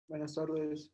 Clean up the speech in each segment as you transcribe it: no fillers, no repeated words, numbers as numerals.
Buenas tardes.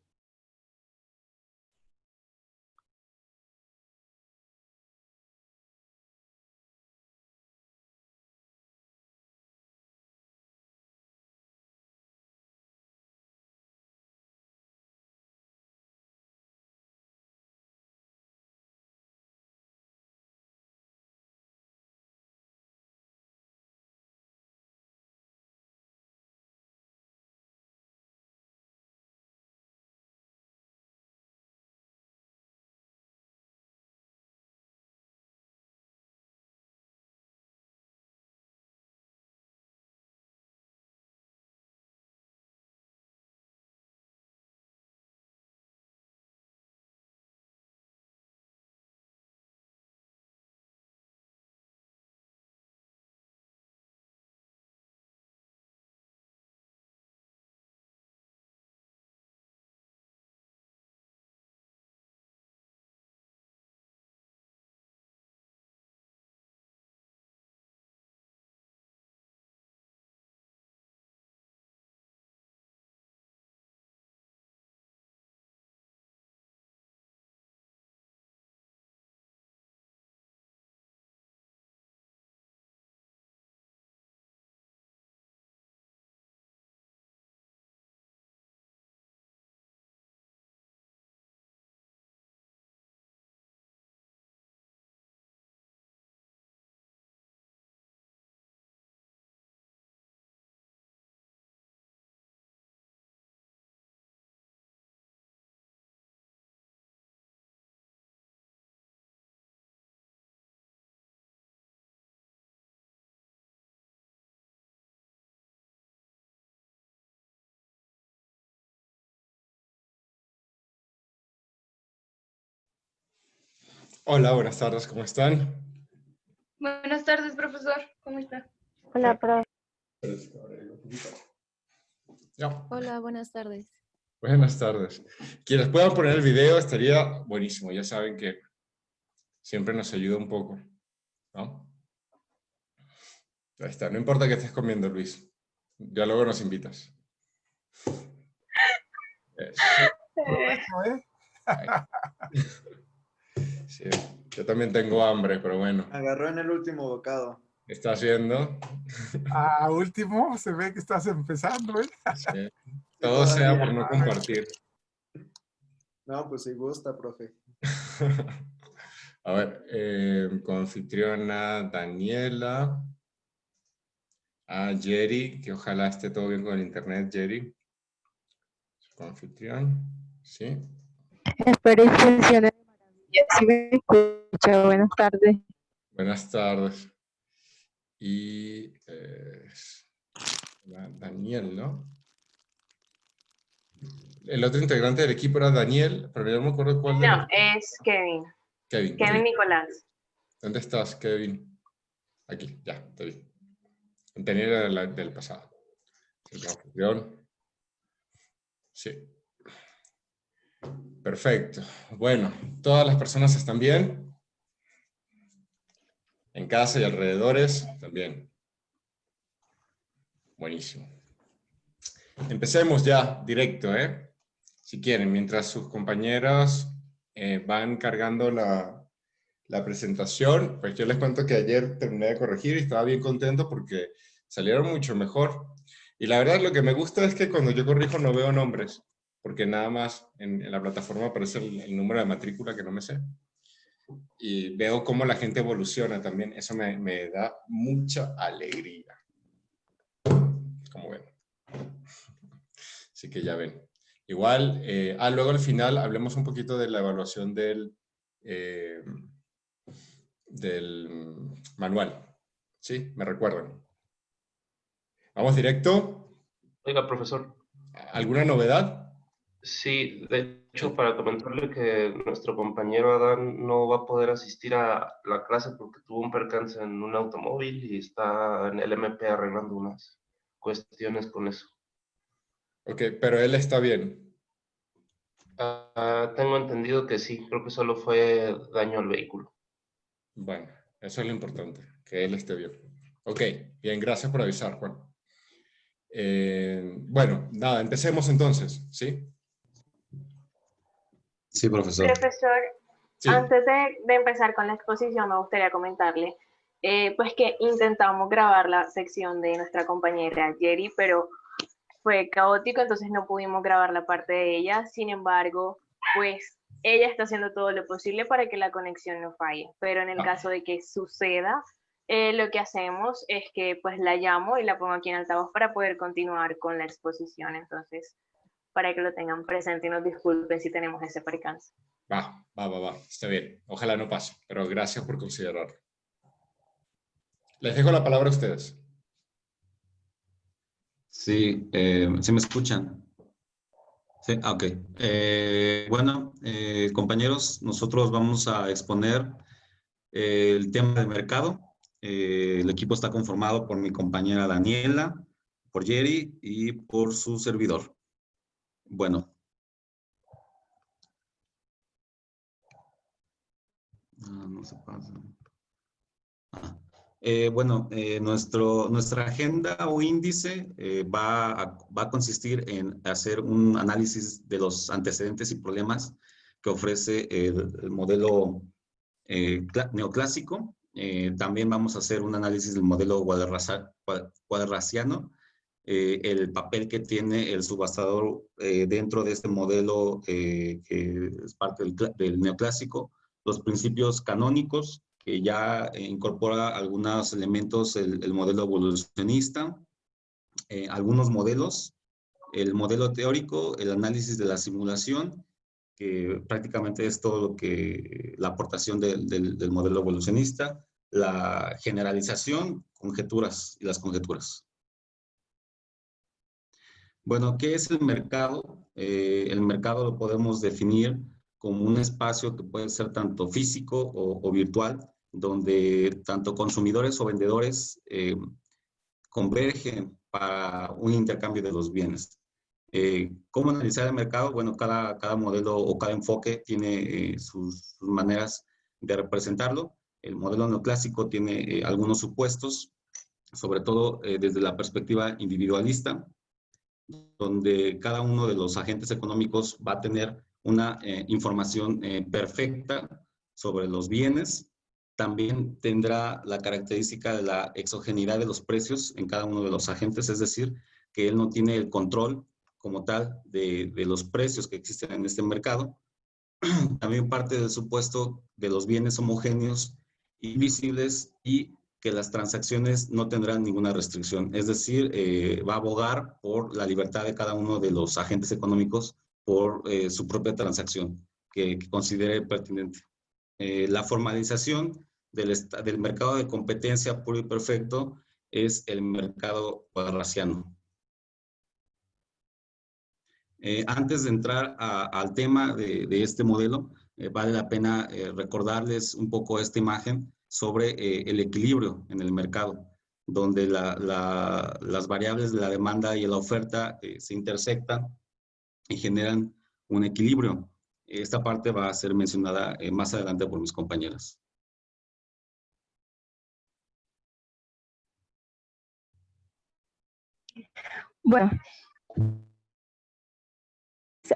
Hola, buenas tardes, ¿cómo están? Buenas tardes, profesor. ¿Cómo está? Hola, profe. Ya. Hola, buenas tardes. Buenas tardes. Quienes puedan poner el video estaría buenísimo. Ya saben que siempre nos ayuda un poco, ¿no? Ahí está. No importa que estés comiendo, Luis. Ya luego nos invitas. Ahí. Sí, yo también tengo hambre, pero bueno. Agarró en el último bocado. ¿Qué está haciendo? Último, se ve que estás empezando, ¿eh? Sí. Sí, Todo sea todavía. por no compartir. No, pues si gusta, profe. A ver, coanfitriona Daniela. A Jerry, que ojalá esté todo bien con el internet, Jerry. Su anfitrión, ¿sí? Espero y funcione de maravilla. ¿Sí me escucha? Buenas tardes. Buenas tardes. Y Daniel, ¿no? El otro integrante del equipo era Daniel, pero yo no me acuerdo cuál de No, los... es Kevin. Kevin. Kevin Ok. Nicolás. ¿Dónde estás, Kevin? Aquí, ya, te vi. Daniel era del pasado. El anfitrión. Sí. Perfecto. Bueno, ¿todas las personas están bien? En casa y alrededores también. Buenísimo. Empecemos ya, directo, ¿eh? Si quieren, mientras sus compañeros van cargando la presentación, pues yo les cuento que ayer terminé de corregir y estaba bien contento porque salieron mucho mejor. Y la verdad lo que me gusta es que cuando yo corrijo no veo nombres, porque nada más en la plataforma aparece el número de matrícula que no me sé. Y veo cómo la gente evoluciona también. Eso me da mucha alegría. Como ven. Así que ya ven. Igual, luego al final hablemos un poquito de la evaluación del manual. ¿Sí? ¿Me recuerdan? ¿Vamos directo? Oiga, profesor. ¿Alguna novedad? Sí, de hecho, para comentarle que nuestro compañero Adán no va a poder asistir a la clase porque tuvo un percance en un automóvil y está en el MP arreglando unas cuestiones con eso. Ok, pero él está bien. Tengo entendido que sí, creo que solo fue daño al vehículo. Bueno, eso es lo importante, que él esté bien. Ok, bien, gracias por avisar, Juan. Bueno, nada, empecemos entonces, ¿sí? Sí, profesor. Profesor, Sí. antes de empezar con la exposición, me gustaría comentarle pues que intentamos grabar la sección de nuestra compañera Jerry, pero fue caótico, entonces no pudimos grabar la parte de ella. Sin embargo, pues ella está haciendo todo lo posible para que la conexión no falle, pero en el caso de que suceda, lo que hacemos es que pues la llamo y la pongo aquí en altavoz para poder continuar con la exposición. Entonces, para que lo tengan presente y nos disculpen si tenemos ese percance. Va, está bien. Ojalá no pase, pero gracias por considerarlo. Les dejo la palabra a ustedes. Sí, ¿sí me escuchan? Sí, ok. Bueno, compañeros, nosotros vamos a exponer el tema del mercado. El equipo está conformado por mi compañera Daniela, por Jerry y por su servidor. Bueno. No se pasa. Bueno, nuestra agenda o índice va a consistir en hacer un análisis de los antecedentes y problemas que ofrece el modelo neoclásico. También vamos a hacer un análisis del modelo wadsworthiano, el papel que tiene el subastador dentro de este modelo que es parte del neoclásico, los principios canónicos, que ya incorpora algunos elementos el modelo evolucionista, algunos modelos, el modelo teórico, el análisis de la simulación, que prácticamente es todo lo que la aportación del modelo evolucionista, la generalización, conjeturas y las conjeturas. Bueno, ¿qué es el mercado? El mercado lo podemos definir como un espacio que puede ser tanto físico o virtual, donde tanto consumidores o vendedores convergen para un intercambio de los bienes. ¿Cómo analizar el mercado? Bueno, cada modelo o cada enfoque tiene sus maneras de representarlo. El modelo neoclásico tiene algunos supuestos, sobre todo desde la perspectiva individualista, donde cada uno de los agentes económicos va a tener una información perfecta sobre los bienes. También tendrá la característica de la exogeneidad de los precios en cada uno de los agentes, es decir, que él no tiene el control como tal de los precios que existen en este mercado. También parte del supuesto de los bienes homogéneos y visibles y que las transacciones no tendrán ninguna restricción. Es decir, va a abogar por la libertad de cada uno de los agentes económicos por su propia transacción que considere pertinente. La formalización del mercado de competencia puro y perfecto es el mercado wadsworthiano. Antes de entrar al tema de este modelo, vale la pena recordarles un poco esta imagen sobre el equilibrio en el mercado, donde las variables de la demanda y la oferta se intersectan y generan un equilibrio. Esta parte va a ser mencionada más adelante por mis compañeras. Bueno,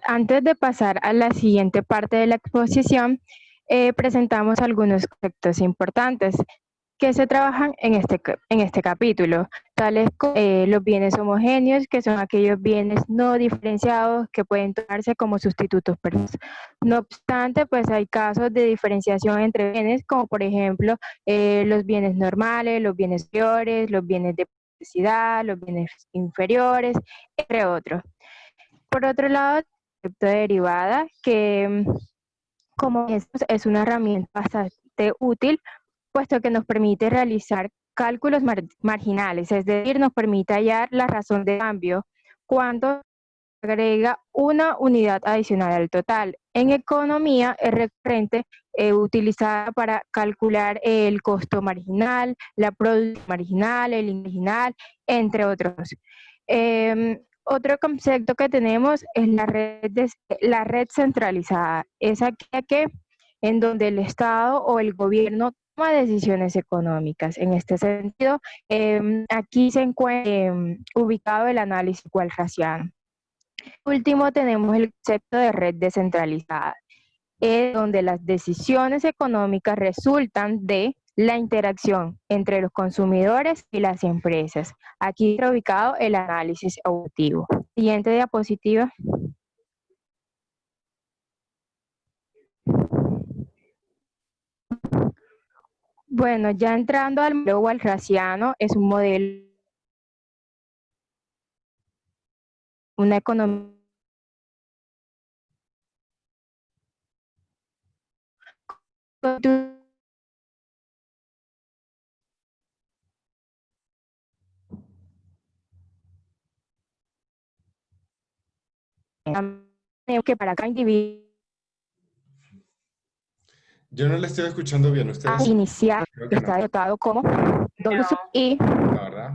antes de pasar a la siguiente parte de la exposición, presentamos algunos conceptos importantes que se trabajan en este capítulo, tales como los bienes homogéneos, que son aquellos bienes no diferenciados que pueden tomarse como sustitutos perfectos. No obstante, pues hay casos de diferenciación entre bienes, como por ejemplo los bienes normales, los bienes superiores, los bienes de necesidad, los bienes inferiores, entre otros. Por otro lado, el concepto de derivada, que como es una herramienta bastante útil, puesto que nos permite realizar cálculos marginales, es decir, nos permite hallar la razón de cambio cuando agrega una unidad adicional al total. En economía es recurrente utilizada para calcular el costo marginal, la producción marginal, el marginal, entre otros. Otro concepto que tenemos es la red centralizada, es aquella en donde el Estado o el gobierno toma de decisiones económicas. En este sentido, aquí se encuentra ubicado el análisis walrasiano. Último, tenemos el concepto de red descentralizada, donde las decisiones económicas resultan de la interacción entre los consumidores y las empresas. Aquí está ubicado el análisis auditivo. Siguiente diapositiva. Bueno, ya entrando al modelo walrasiano, es un modelo, una economía que para cada individuo Yo no le estoy escuchando bien. ¿Ustedes? inicial Creo que no. está dotado como W sub I. La verdad.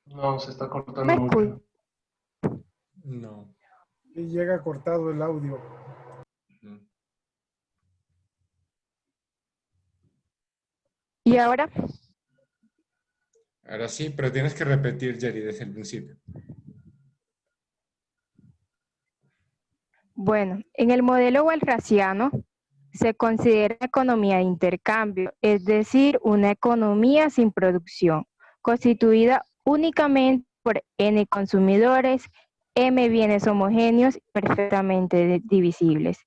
No, se está cortando ¿Me mucho. escucha? No. Y llega cortado el audio. Y ahora, Ahora sí, pero tienes que repetir, Jerry, desde el principio. bueno, en el modelo walrasiano se considera economía de intercambio, es decir, una economía sin producción, constituida únicamente por N consumidores, M bienes homogéneos perfectamente divisibles,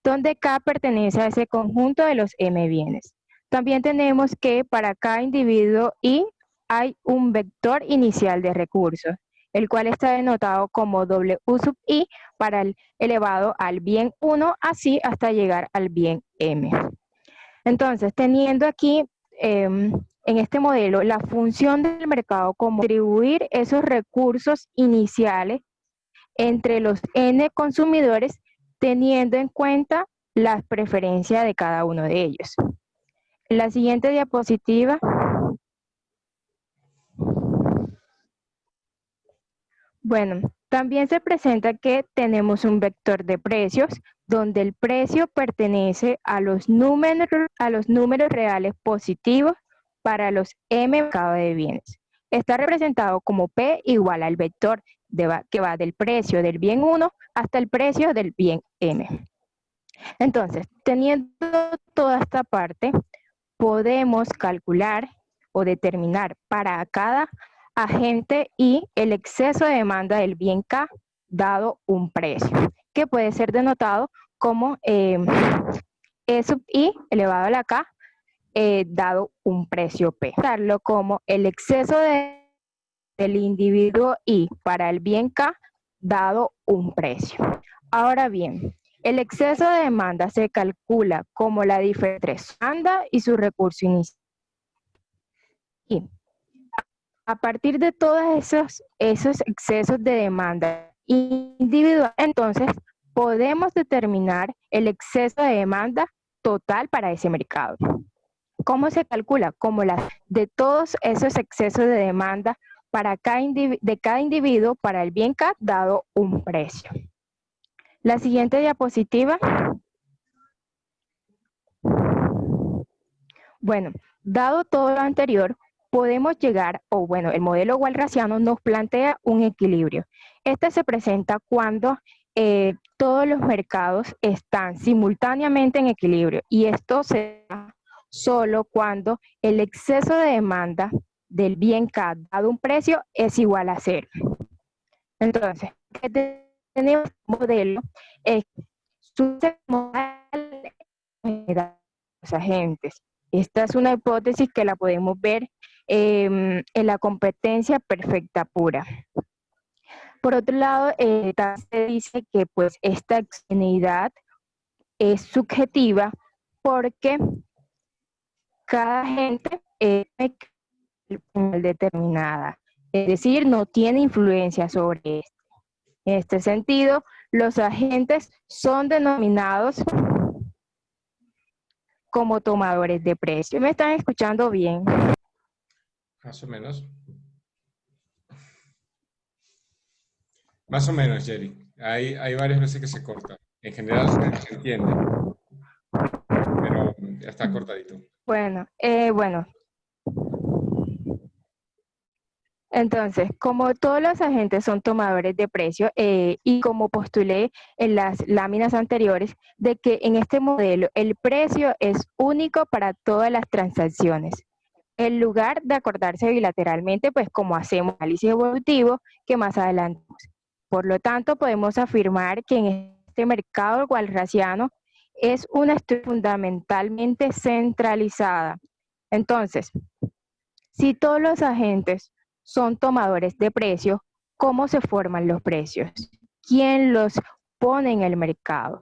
donde K pertenece a ese conjunto de los M bienes. También tenemos que para cada individuo I hay un vector inicial de recursos, el cual está denotado como W sub I para el elevado al bien 1, así hasta llegar al bien M. Entonces, teniendo aquí en este modelo la función del mercado como distribuir esos recursos iniciales entre los N consumidores, teniendo en cuenta las preferencias de cada uno de ellos. La siguiente diapositiva. Bueno, también se presenta que tenemos un vector de precios donde el precio pertenece a los números reales positivos para los M mercado de bienes. Está representado como P igual al vector que va del precio del bien 1 hasta el precio del bien M. Entonces, teniendo toda esta parte, podemos calcular o determinar para cada agente I el exceso de demanda del bien K dado un precio, que puede ser denotado como E sub I elevado a la K dado un precio P. Darlo como el exceso del individuo I para el bien K dado un precio. Ahora bien, el exceso de demanda se calcula como la diferencia entre su demanda y su recurso inicial. Y a partir de todos esos excesos de demanda individual, entonces podemos determinar el exceso de demanda total para ese mercado. ¿Cómo se calcula? Como de todos esos excesos de demanda para cada individuo para el bien K dado un precio. La siguiente diapositiva. Bueno, dado todo lo anterior, podemos llegar, el modelo walrasiano nos plantea un equilibrio. Este se presenta cuando todos los mercados están simultáneamente en equilibrio y esto se da solo cuando el exceso de demanda del bien K dado un precio es igual a 0. Entonces, ¿qué tenemos modelo? Los agentes. Esta es una hipótesis que la podemos ver en la competencia perfecta pura. Por otro lado, se dice que pues esta exogeneidad es subjetiva porque cada agente es determinada, es decir, no tiene influencia sobre este. En este sentido, los agentes son denominados como tomadores de precio. ¿Me están escuchando bien? Más o menos. Más o menos, Jerry. Hay varias veces que se corta. En general se entiende. Ya está cortadito. Bueno, entonces, como todos los agentes son tomadores de precio, y como postulé en las láminas anteriores, de que en este modelo el precio es único para todas las transacciones, en lugar de acordarse bilateralmente, pues como hacemos análisis evolutivo, que más adelante. Por lo tanto, podemos afirmar que en este mercado walrasiano es una estructura fundamentalmente centralizada. Entonces, si todos los agentes son tomadores de precios, ¿cómo se forman los precios? ¿Quién los pone en el mercado?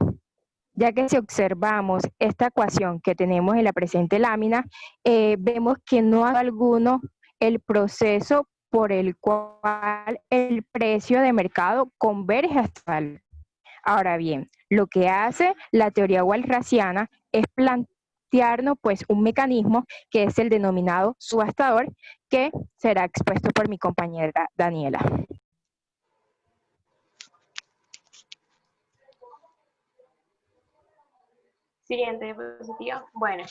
Ya que si observamos esta ecuación que tenemos en la presente lámina, vemos que no hay alguno el proceso por el cual el precio de mercado converge hasta el. Ahora bien, lo que hace la teoría walrasiana es plantearnos pues un mecanismo que es el denominado subastador, que será expuesto por mi compañera Daniela. Siguiente diapositiva. Bueno,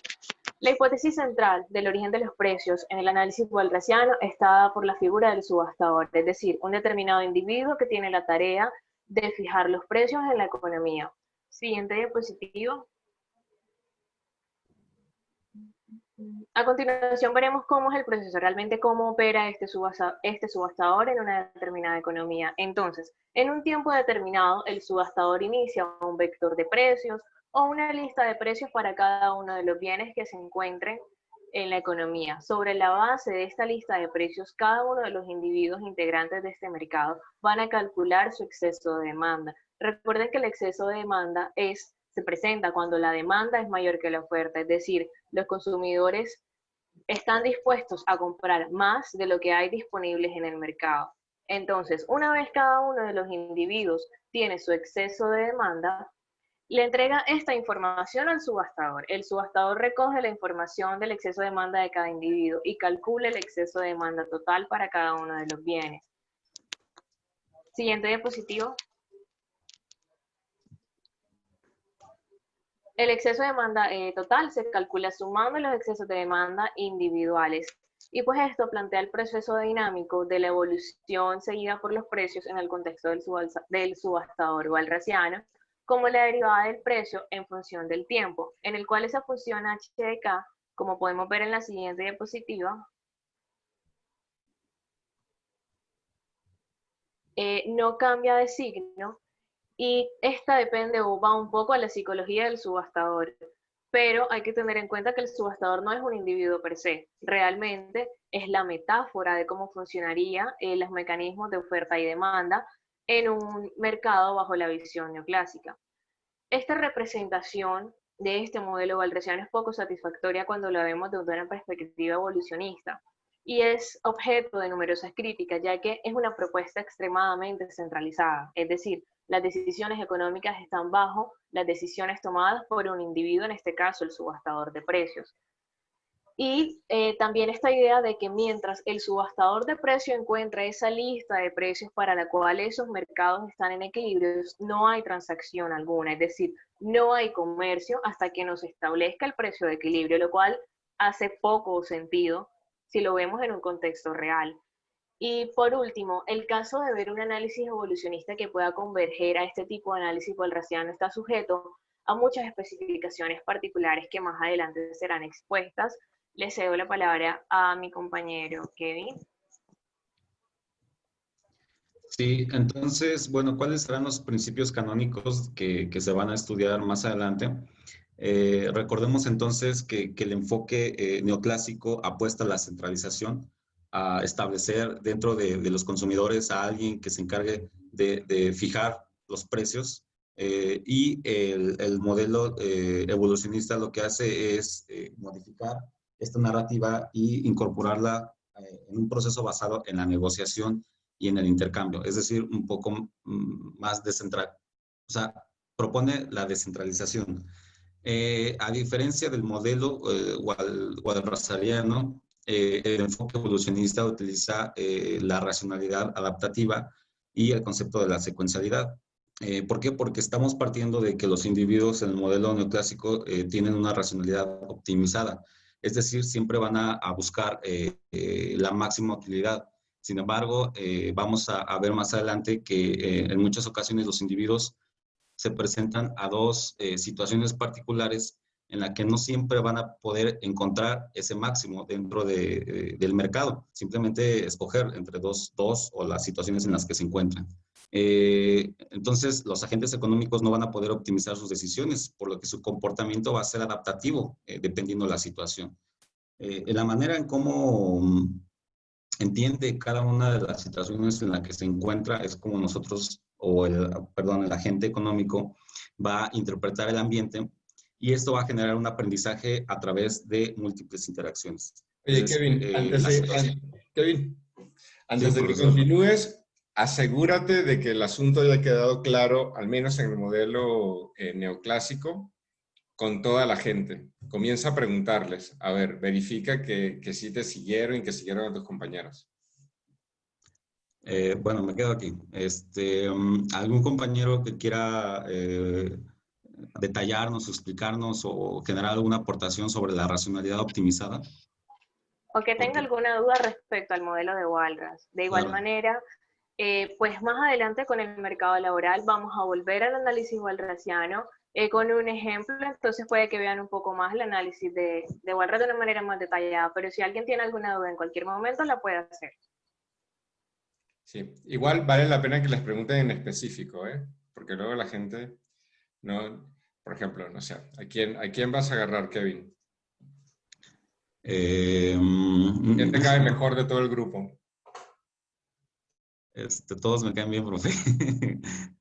la hipótesis central del origen de los precios en el análisis walrasiano está dada por la figura del subastador, es decir, un determinado individuo que tiene la tarea de fijar los precios en la economía. Siguiente diapositiva. A continuación veremos cómo es el proceso, realmente cómo opera este subastador en una determinada economía. Entonces, en un tiempo determinado, el subastador inicia un vector de precios o una lista de precios para cada uno de los bienes que se encuentren en la economía. Sobre la base de esta lista de precios, cada uno de los individuos integrantes de este mercado van a calcular su exceso de demanda. Recuerden que el exceso de demanda se presenta cuando la demanda es mayor que la oferta, es decir, los consumidores están dispuestos a comprar más de lo que hay disponibles en el mercado. Entonces, una vez cada uno de los individuos tiene su exceso de demanda, le entrega esta información al subastador. El subastador recoge la información del exceso de demanda de cada individuo y calcula el exceso de demanda total para cada uno de los bienes. Siguiente diapositiva. El exceso de demanda total se calcula sumando los excesos de demanda individuales. Y pues esto plantea el proceso dinámico de la evolución seguida por los precios en el contexto del subastador walrasiano, como la derivada del precio en función del tiempo, en el cual esa función h de k, como podemos ver en la siguiente diapositiva, no cambia de signo, y esta depende o va un poco a la psicología del subastador, pero hay que tener en cuenta que el subastador no es un individuo per se, realmente es la metáfora de cómo funcionarían los mecanismos de oferta y demanda en un mercado bajo la visión neoclásica. Esta representación de este modelo walrasiano es poco satisfactoria cuando la vemos desde una perspectiva evolucionista, y es objeto de numerosas críticas, ya que es una propuesta extremadamente centralizada, es decir, las decisiones económicas están bajo las decisiones tomadas por un individuo, en este caso el subastador de precios. Y también esta idea de que mientras el subastador de precios encuentra esa lista de precios para la cual esos mercados están en equilibrio, no hay transacción alguna, es decir, no hay comercio hasta que no se establezca el precio de equilibrio, lo cual hace poco sentido si lo vemos en un contexto real. Y por último, el caso de ver un análisis evolucionista que pueda converger a este tipo de análisis walrasiano está sujeto a muchas especificaciones particulares que más adelante serán expuestas. Le cedo la palabra a mi compañero Kevin. Sí, entonces, bueno, ¿cuáles serán los principios canónicos que se van a estudiar más adelante? Recordemos entonces que el enfoque neoclásico apuesta a la centralización, a establecer dentro de los consumidores a alguien que se encargue de fijar los precios, y el modelo evolucionista lo que hace es modificar esta narrativa y incorporarla en un proceso basado en la negociación y en el intercambio, es decir, un poco más descentralizado, o sea, propone la descentralización. A diferencia del modelo walrasiano, el enfoque evolucionista utiliza la racionalidad adaptativa y el concepto de la secuencialidad. ¿Por qué? Porque estamos partiendo de que los individuos en el modelo neoclásico tienen una racionalidad optimizada. Es decir, siempre van a buscar la máxima utilidad. Sin embargo, vamos a ver más adelante que en muchas ocasiones los individuos se presentan a dos situaciones particulares en la que no siempre van a poder encontrar ese máximo dentro del mercado. Simplemente escoger entre dos o las situaciones en las que se encuentran. Entonces, los agentes económicos no van a poder optimizar sus decisiones, por lo que su comportamiento va a ser adaptativo, dependiendo de la situación. En la manera en cómo entiende cada una de las situaciones en las que se encuentra es como nosotros, el agente económico va a interpretar el ambiente y esto va a generar un aprendizaje a través de múltiples interacciones. Oye, Entonces, Kevin, antes Sí, de que profesor. continúes, asegúrate de que el asunto haya quedado claro, al menos en el modelo neoclásico, con toda la gente. Comienza a preguntarles, a ver, verifica que sí te siguieron y que siguieron a tus compañeros. Bueno, me quedo aquí. ¿Algún compañero que quiera detallarnos, explicarnos o generar alguna aportación sobre la racionalidad optimizada? O que tenga alguna duda respecto al modelo de Walras. De igual Claro. manera, pues más adelante con el mercado laboral vamos a volver al análisis walrasiano con un ejemplo, entonces puede que vean un poco más el análisis de Walras de una manera más detallada, pero si alguien tiene alguna duda en cualquier momento la puede hacer. Sí, igual vale la pena que les pregunten en específico, ¿eh? Porque luego la gente no, por ejemplo, no sé, ¿a quién vas a agarrar, Kevin? ¿Quién te cae mejor de todo el grupo? Todos me caen bien, profe.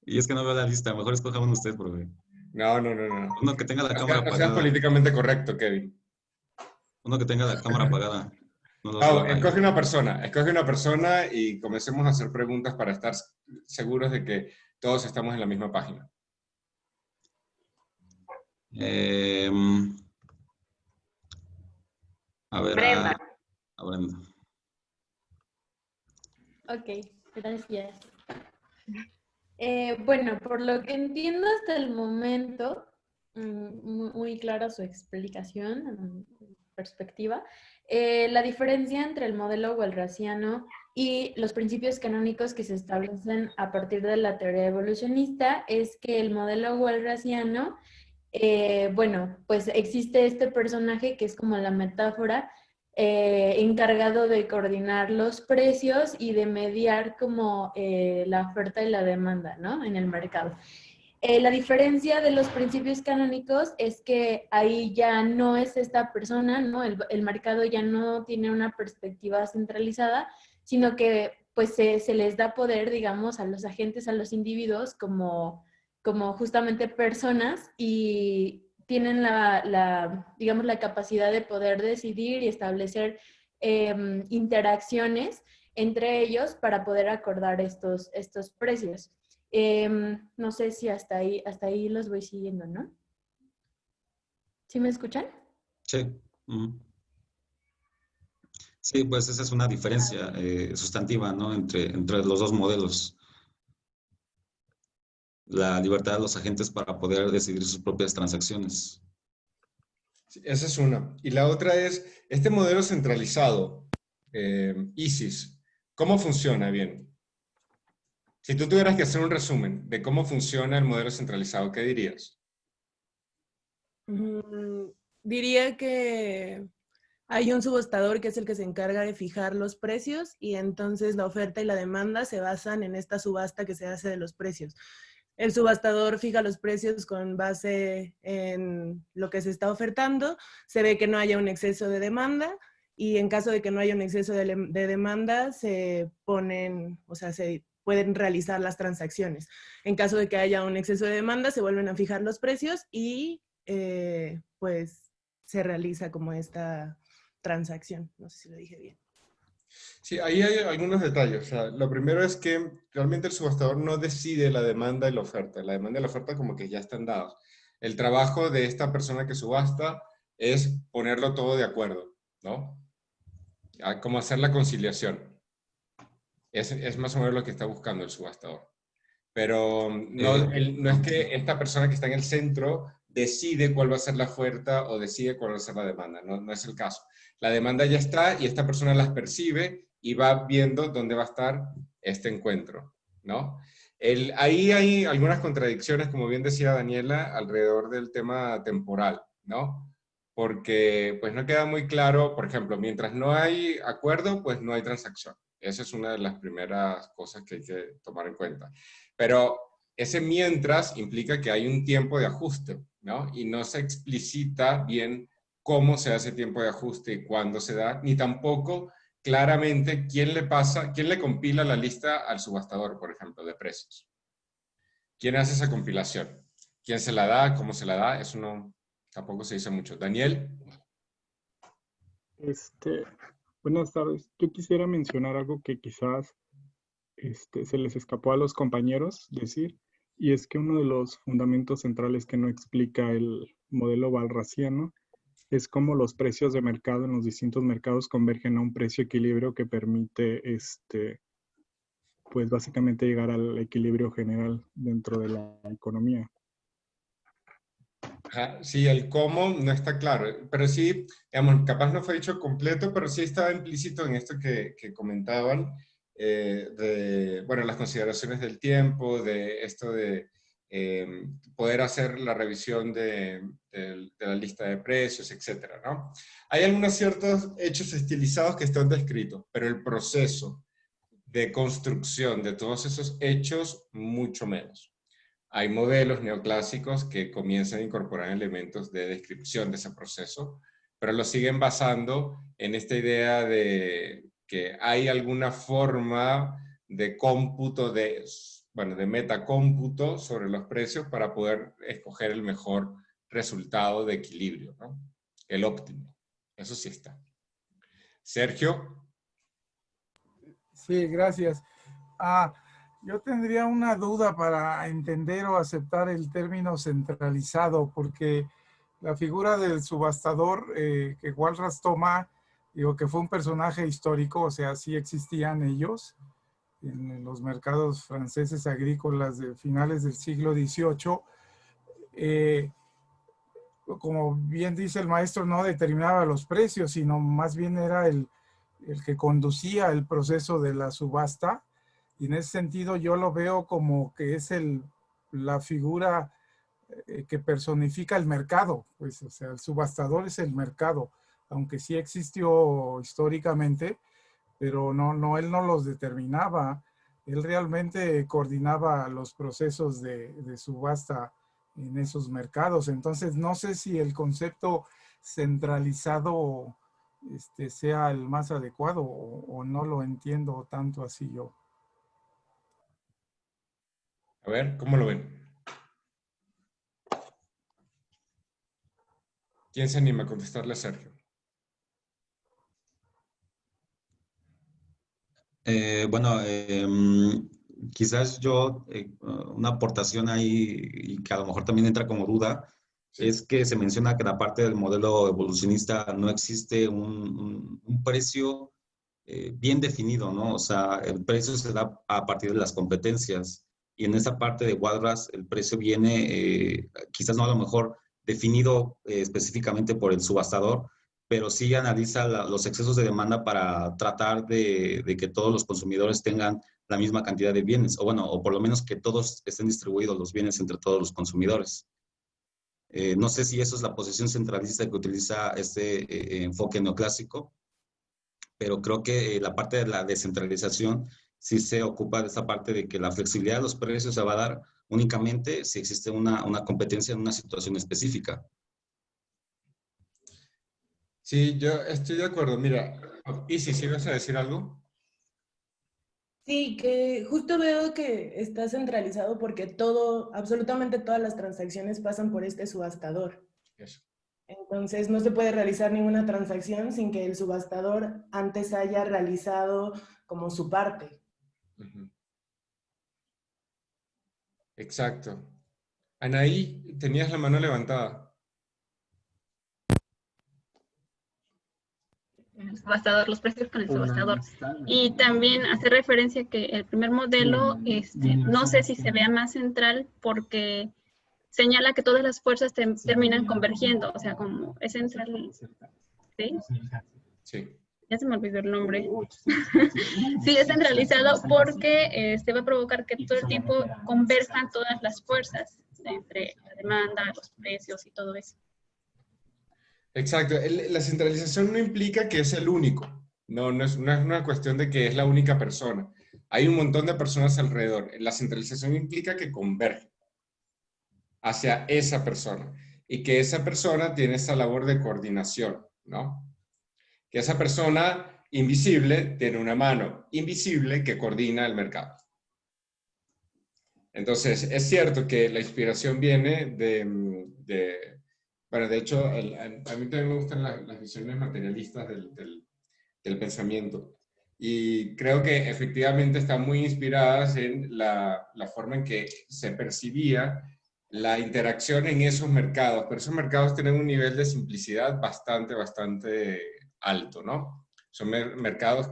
Y es que no veo la lista. Mejor escoja uno usted, profe. No. Uno que tenga la cámara No seas apagada. políticamente correcto, Kevin. Uno que tenga la cámara apagada. No los Pau, veo ahí. escoge una persona y comencemos a hacer preguntas para estar seguros de que todos estamos en la misma página. A ver, Brenda. a Brenda. Ok, gracias. Bueno, por lo que entiendo hasta el momento, muy clara su explicación, perspectiva, la diferencia entre el modelo walrasiano y los principios canónicos que se establecen a partir de la teoría evolucionista es que el modelo walrasiano, bueno, pues existe este personaje que es como la metáfora encargado de coordinar los precios y de mediar como la oferta y la demanda, ¿no? En el mercado. La diferencia de los principios canónicos es que ahí ya no es esta persona, ¿no? El mercado ya no tiene una perspectiva centralizada, sino que pues se les da poder, digamos, a los agentes, a los individuos como justamente personas y tienen digamos, la capacidad de poder decidir y establecer interacciones entre ellos para poder acordar estos precios. No sé si hasta ahí los voy siguiendo, ¿no? ¿Sí me escuchan? Sí. Sí, pues esa es una diferencia sustantiva, ¿no? Entre los dos modelos. La libertad de los agentes para poder decidir sus propias transacciones. Sí, esa es una. Y la otra es, este modelo centralizado, ISIS, ¿cómo funciona bien? Si tú tuvieras que hacer un resumen de cómo funciona el modelo centralizado, ¿qué dirías? Diría que hay un subastador que es el que se encarga de fijar los precios y entonces la oferta y la demanda se basan en esta subasta que se hace de los precios. El subastador fija los precios con base en lo que se está ofertando, se ve que no haya un exceso de demanda y en caso de que no haya un exceso de demanda se ponen, o sea, se pueden realizar las transacciones. En caso de que haya un exceso de demanda se vuelven a fijar los precios y pues se realiza como esta transacción. No sé si lo dije bien. Sí, ahí hay algunos detalles. O sea, lo primero es que realmente el subastador no decide la demanda y la oferta. La demanda y la oferta como que ya están dados. El trabajo de esta persona que subasta es ponerlo todo de acuerdo, ¿no? Como hacer la conciliación. Es más o menos lo que está buscando el subastador. pero no es que esta persona que está en el centro decide cuál va a ser la oferta o decide cuál va a ser la demanda, no es el caso. La demanda ya está y esta persona las percibe y va viendo dónde va a estar este encuentro, ¿no? Ahí hay algunas contradicciones, como bien decía Daniela, alrededor del tema temporal, ¿no? Porque pues no queda muy claro, por ejemplo, mientras no hay acuerdo, pues no hay transacción. Esa es una de las primeras cosas que hay que tomar en cuenta. Pero ese mientras implica que hay un tiempo de ajuste, ¿no? Y no se explicita bien cómo se hace tiempo de ajuste y cuándo se da, ni tampoco claramente quién le compila la lista al subastador, por ejemplo, de precios. ¿Quién hace esa compilación? ¿Quién se la da? ¿Cómo se la da? Eso no, tampoco se dice mucho. Daniel. Buenas tardes. Yo quisiera mencionar algo que quizás se les escapó a los compañeros decir, y es que uno de los fundamentos centrales que no explica el modelo walrasiano es cómo los precios de mercado en los distintos mercados convergen a un precio equilibrio que permite, pues básicamente llegar al equilibrio general dentro de la economía. Sí, el cómo no está claro, pero sí, digamos, capaz no fue dicho completo, pero sí estaba implícito en esto que comentaban, bueno, las consideraciones del tiempo, de esto de poder hacer la revisión de la lista de precios, etcétera, ¿no? Hay algunos ciertos hechos estilizados que están descritos, pero el proceso de construcción de todos esos hechos, mucho menos. Hay modelos neoclásicos que comienzan a incorporar elementos de descripción de ese proceso, pero lo siguen basando en esta idea de que hay alguna forma de cómputo, de metacómputo sobre los precios para poder escoger el mejor resultado de equilibrio, ¿no? El óptimo. Eso sí está. Sergio. Sí, gracias. Yo tendría una duda para entender o aceptar el término centralizado, porque la figura del subastador que Walras toma, digo que fue un personaje histórico, o sea, sí existían ellos en los mercados franceses agrícolas de finales del siglo XVIII. Como bien dice el maestro, no determinaba los precios, sino más bien era el que conducía el proceso de la subasta. Y en ese sentido yo lo veo como que es la figura que personifica el mercado. Pues, o sea, el subastador es el mercado, aunque sí existió históricamente, pero él no los determinaba. Él realmente coordinaba los procesos de subasta en esos mercados. Entonces, no sé si el concepto centralizado sea el más adecuado o no lo entiendo tanto así yo. A ver, ¿cómo lo ven? ¿Quién se anima a contestarle a Sergio? Quizás yo, una aportación ahí, y que a lo mejor también entra como duda, sí, es que se menciona que en la parte del modelo evolucionista no existe un precio bien definido, ¿no? O sea, el precio se da a partir de las competencias, y en esa parte de Walras el precio viene, quizás no a lo mejor definido específicamente por el subastador, pero sí analiza los excesos de demanda para tratar de que todos los consumidores tengan la misma cantidad de bienes, o bueno, o por lo menos que todos estén distribuidos los bienes entre todos los consumidores. No sé si eso es la posición centralista que utiliza este enfoque neoclásico, pero creo que la parte de la descentralización sí se ocupa de esa parte de que la flexibilidad de los precios se va a dar únicamente si existe una competencia en una situación específica. Sí, yo estoy de acuerdo. Mira, Isis, ¿sí vas a decir algo? Sí, que justo veo que está centralizado porque absolutamente todas las transacciones pasan por este subastador. Eso. Entonces no se puede realizar ninguna transacción sin que el subastador antes haya realizado como su parte. Uh-huh. Exacto. Anaí, tenías la mano levantada. el subastador, los precios con el subastador. Y también hace referencia que el primer modelo, no sé si se vea más central porque señala que todas las fuerzas terminan convergiendo, o sea, como es central, ¿sí? Sí. Ya se me olvidó el nombre. Sí, es centralizado porque va a provocar que todo el tiempo converjan todas las fuerzas entre la demanda, los precios y todo eso. Exacto. La centralización no implica que es el único. No es una cuestión de que es la única persona. Hay un montón de personas alrededor. La centralización implica que converge hacia esa persona y que esa persona tiene esa labor de coordinación, ¿no? Que esa persona invisible tiene una mano invisible que coordina el mercado. Entonces, es cierto que la inspiración viene bueno, de hecho, a mí también me gustan las visiones materialistas del pensamiento. Y creo que efectivamente están muy inspiradas en la forma en que se percibía la interacción en esos mercados. Pero esos mercados tienen un nivel de simplicidad bastante alto, ¿no? Son mercados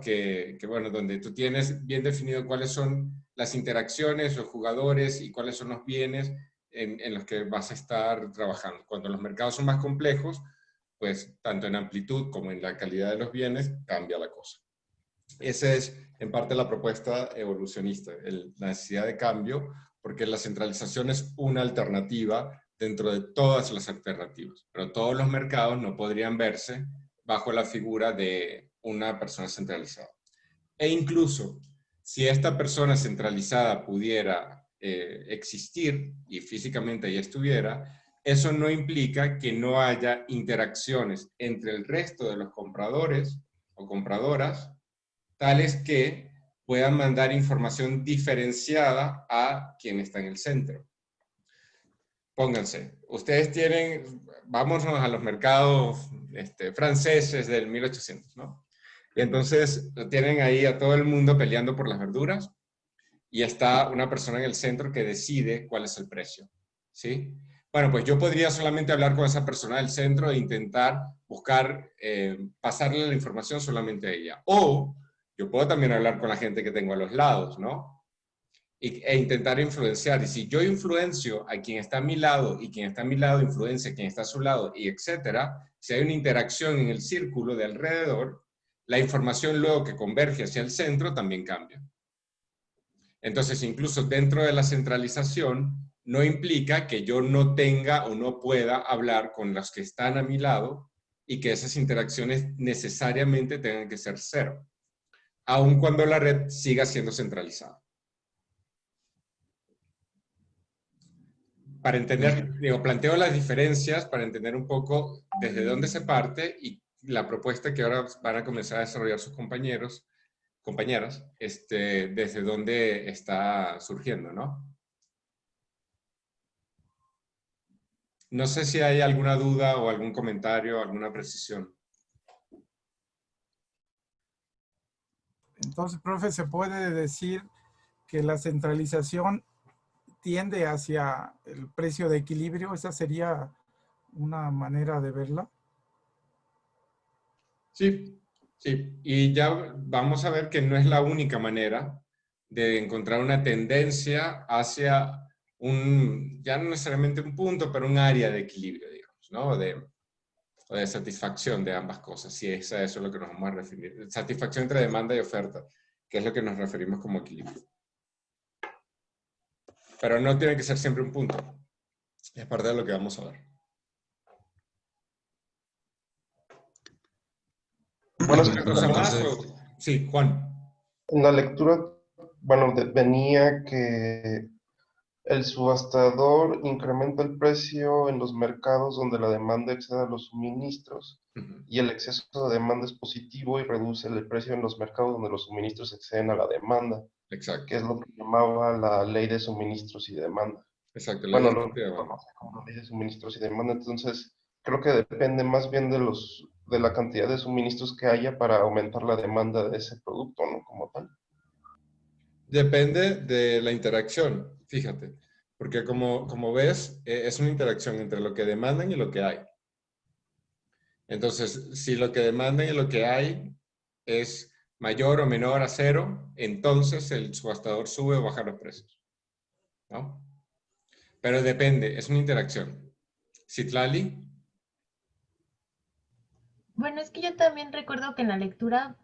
bueno, donde tú tienes bien definido cuáles son las interacciones, los jugadores y cuáles son los bienes en los que vas a estar trabajando. Cuando los mercados son más complejos, pues tanto en amplitud como en la calidad de los bienes, cambia la cosa. Esa es en parte la propuesta evolucionista, la necesidad de cambio, porque la centralización es una alternativa dentro de todas las alternativas, pero todos los mercados no podrían verse bajo la figura de una persona centralizada. E incluso, si esta persona centralizada pudiera existir y físicamente ahí estuviera, eso no implica que no haya interacciones entre el resto de los compradores o compradoras, tales que puedan mandar información diferenciada a quien está en el centro. Pónganse, ustedes tienen, vámonos a los mercados franceses del 1800, ¿no? Y entonces tienen ahí a todo el mundo peleando por las verduras y está una persona en el centro que decide cuál es el precio, ¿sí? Bueno, pues yo podría solamente hablar con esa persona del centro e intentar buscar, pasarle la información solamente a ella. O yo puedo también hablar con la gente que tengo a los lados, ¿no? E intentar influenciar. Y si yo influencio a quien está a mi lado y quien está a mi lado influencia a quien está a su lado, y etcétera, si hay una interacción en el círculo de alrededor, la información luego que converge hacia el centro también cambia. Entonces, incluso dentro de la centralización, no implica que yo no tenga o no pueda hablar con los que están a mi lado y que esas interacciones necesariamente tengan que ser cero, aun cuando la red siga siendo centralizada. Para entender, planteo las diferencias para entender un poco desde dónde se parte y la propuesta que ahora van a comenzar a desarrollar sus compañeras, desde dónde está surgiendo, ¿no? No sé si hay alguna duda o algún comentario, alguna precisión. Entonces, profe, ¿se puede decir que la centralización tiende hacia el precio de equilibrio? ¿Esa sería una manera de verla? Sí, sí. Y ya vamos a ver que no es la única manera de encontrar una tendencia hacia ya no necesariamente un punto, pero un área de equilibrio, digamos, ¿no? De satisfacción de ambas cosas, si es a eso lo que nos vamos a referir. Satisfacción entre demanda y oferta, que es lo que nos referimos como equilibrio. Pero no tiene que ser siempre un punto. Es parte de lo que vamos a ver. Bueno, sí, Juan. En la lectura, bueno, venía que el subastador incrementa el precio en los mercados donde la demanda excede a los suministros y el exceso de demanda es positivo y reduce el precio en los mercados donde los suministros exceden a la demanda. Exacto. Que es lo que llamaba la ley de suministros y demanda. Exacto. Bueno, lo que conoce como la ley de suministros y demanda. Entonces, creo que depende más bien de la cantidad de suministros que haya para aumentar la demanda de ese producto, ¿no? Como tal. Depende de la interacción, fíjate. Porque como ves, es una interacción entre lo que demandan y lo que hay. Entonces, si lo que demandan y lo que hay es mayor o menor a 0, entonces el subastador sube o baja los precios, ¿no? Pero depende, es una interacción. Citlali. Bueno, es que yo también recuerdo que en la lectura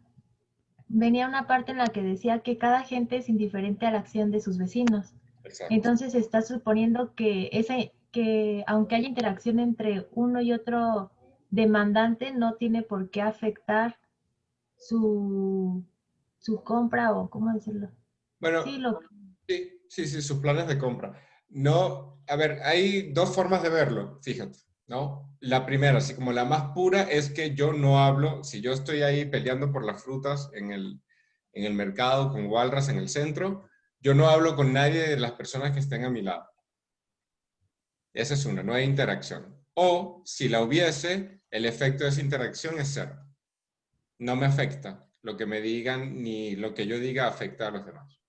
venía una parte en la que decía que cada agente es indiferente a la acción de sus vecinos. Exacto. Entonces está suponiendo que aunque haya interacción entre uno y otro demandante, no tiene por qué afectar su compra o, ¿cómo decirlo? Bueno, sí, sus planes de compra. No, a ver, hay dos formas de verlo, fíjate, ¿no? La primera, así como la más pura, es que yo no hablo, si yo estoy ahí peleando por las frutas en el mercado con Walras en el centro, yo no hablo con nadie de las personas que estén a mi lado. Esa es una, no hay interacción. O, si la hubiese, el efecto de esa interacción es 0. No me afecta. Lo que me digan ni lo que yo diga afecta a los demás.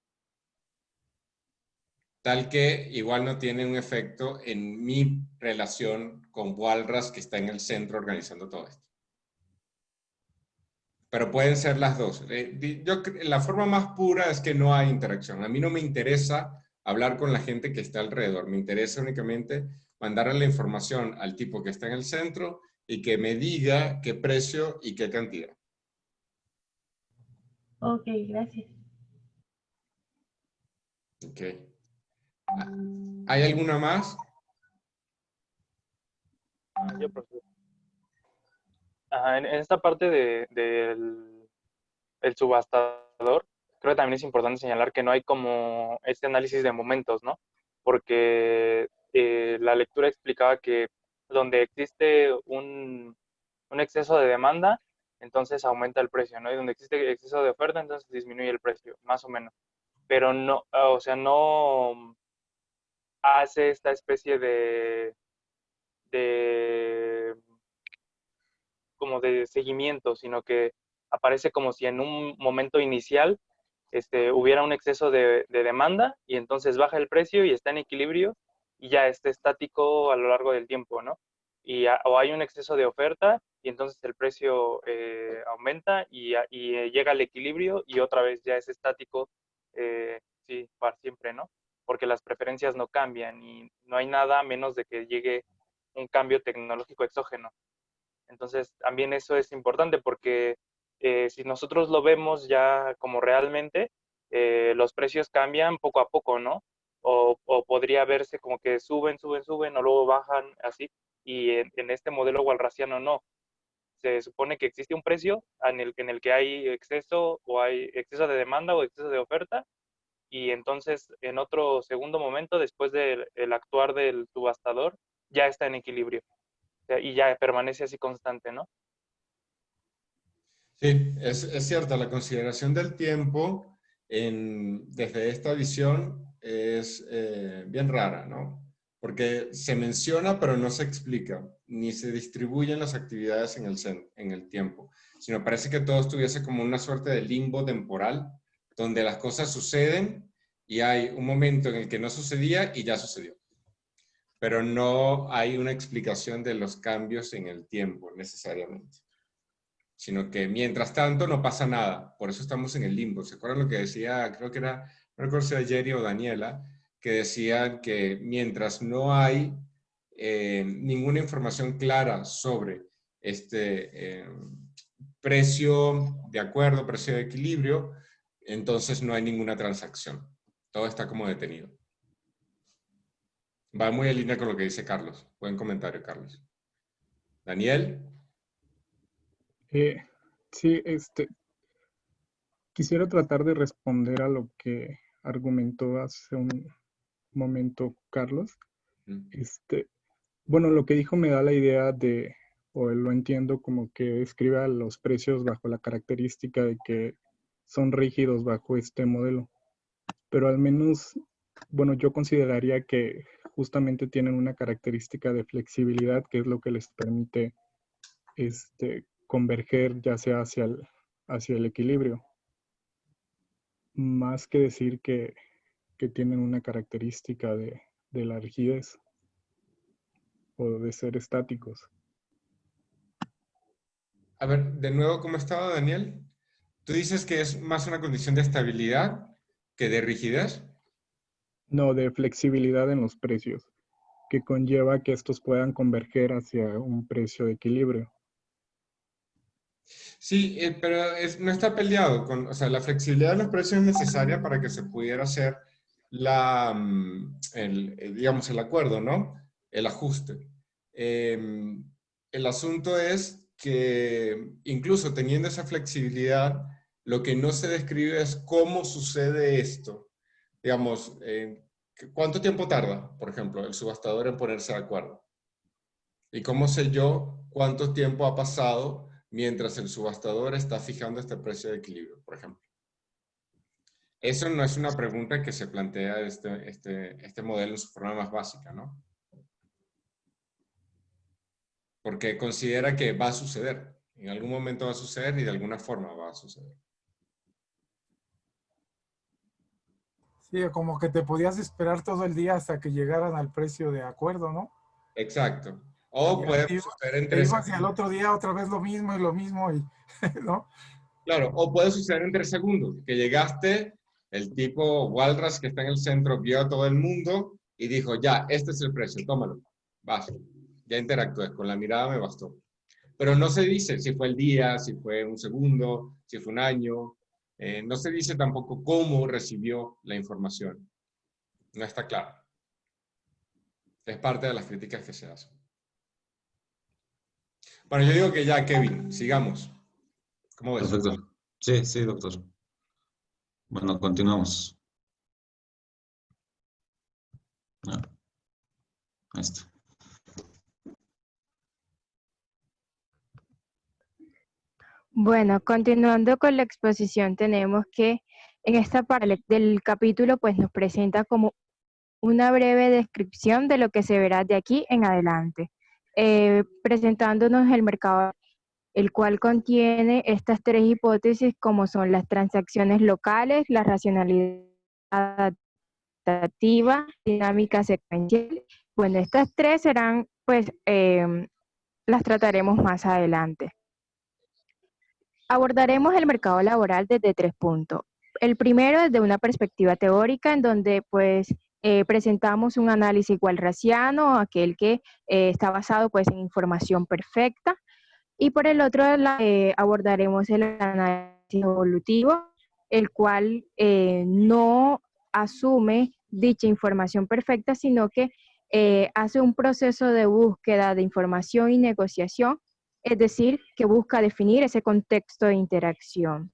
Tal que igual no tiene un efecto en mi relación con Walras, que está en el centro organizando todo esto. Pero pueden ser las dos. La forma más pura es que no hay interacción. A mí no me interesa hablar con la gente que está alrededor. Me interesa únicamente mandarle la información al tipo que está en el centro y que me diga qué precio y qué cantidad. Ok, gracias. Ok. ¿Hay alguna más? Yo procedo. En esta parte del el subastador, creo que también es importante señalar que no hay como este análisis de momentos, ¿no? Porque la lectura explicaba que donde existe un exceso de demanda, entonces aumenta el precio, ¿no? Y donde existe exceso de oferta, entonces disminuye el precio, más o menos. Pero no, o sea, no hace esta especie de como de seguimiento, sino que aparece como si en un momento inicial hubiera un exceso de demanda y entonces baja el precio y está en equilibrio y ya está estático a lo largo del tiempo, ¿no? O hay un exceso de oferta y entonces el precio aumenta y llega al equilibrio y otra vez ya es estático, sí, para siempre, ¿no? Porque las preferencias no cambian y no hay nada a menos de que llegue un cambio tecnológico exógeno. Entonces, también eso es importante porque si nosotros lo vemos ya como realmente, los precios cambian poco a poco, ¿no? O podría verse como que suben, suben, suben, o luego bajan así. Y en este modelo walrasiano no. Se supone que existe un precio en el que hay exceso o hay exceso de demanda o exceso de oferta. Y entonces, en otro segundo momento, después del actuar del subastador, ya está en equilibrio. Y ya permanece así constante, ¿no? Sí, es cierto, la consideración del tiempo desde esta visión es bien rara, ¿no? Porque se menciona pero no se explica, ni se distribuyen las actividades en el tiempo, sino parece que todo estuviese como una suerte de limbo temporal, donde las cosas suceden y hay un momento en el que no sucedía y ya sucedió. Pero no hay una explicación de los cambios en el tiempo necesariamente, sino que mientras tanto no pasa nada. Por eso estamos en el limbo. ¿Se acuerdan lo que decía? Creo que era, no recuerdo si era Jerry o Daniela, que decían que mientras no hay ninguna información clara sobre precio de acuerdo, precio de equilibrio, entonces no hay ninguna transacción. Todo está como detenido. Va muy en línea con lo que dice Carlos. Buen comentario, Carlos. Daniel. Sí, quisiera tratar de responder a lo que argumentó hace un momento Carlos. Bueno, lo que dijo me da la idea o lo entiendo como que describe a los precios bajo la característica de que son rígidos bajo este modelo. Pero al menos, bueno, yo consideraría que justamente tienen una característica de flexibilidad, que es lo que les permite converger ya sea hacia el equilibrio. Más que decir que tienen una característica de la rigidez o de ser estáticos. A ver, de nuevo, ¿cómo estaba, Daniel? Tú dices que es más una condición de estabilidad que de rigidez. No, de flexibilidad en los precios, que conlleva que estos puedan converger hacia un precio de equilibrio. Sí, pero no está peleado con, o sea, la flexibilidad de los precios es necesaria para que se pudiera hacer digamos, el acuerdo, ¿no? El ajuste. El asunto es que incluso teniendo esa flexibilidad, lo que no se describe es cómo sucede esto. Digamos, ¿cuánto tiempo tarda, por ejemplo, el subastador en ponerse de acuerdo? ¿Y cómo sé yo cuánto tiempo ha pasado mientras el subastador está fijando este precio de equilibrio, por ejemplo? Eso no es una pregunta que se plantea este modelo en su forma más básica, ¿no? Porque considera que va a suceder. En algún momento va a suceder y de alguna forma va a suceder. Sí, como que te podías esperar todo el día hasta que llegaran al precio de acuerdo, ¿no? Exacto. O Y puede así suceder en te 3 ibas y al segundos. otro día otra vez lo mismo y lo mismo, y, ¿no? Claro, o puede suceder en 3 segundos, que llegaste, el tipo Walras que está en el centro vio a todo el mundo y dijo, ya, este es el precio, tómalo, vas. Ya interactué, con la mirada me bastó. Pero no se dice si fue el día, si fue un segundo, si fue un año. No se dice tampoco cómo recibió la información. No está claro. Es parte de las críticas que se hacen. Bueno, yo digo que ya, Kevin, sigamos. ¿Cómo ves? Perfecto. Sí, sí, doctor. Bueno, continuamos. Ah, ahí está. Bueno, continuando con la exposición, tenemos que en esta parte del capítulo pues nos presenta como una breve descripción de lo que se verá de aquí en adelante, presentándonos el mercado, el cual contiene estas tres hipótesis como son las transacciones locales, la racionalidad adaptativa, dinámica secuencial. Bueno, estas tres serán, pues, las trataremos más adelante. Abordaremos el mercado laboral desde 3 puntos. El primero desde una perspectiva teórica en donde pues presentamos un análisis walrasiano, aquel que está basado pues en información perfecta, y por el otro abordaremos el análisis evolutivo, el cual no asume dicha información perfecta, sino que hace un proceso de búsqueda de información y negociación, es decir, que busca definir ese contexto de interacción.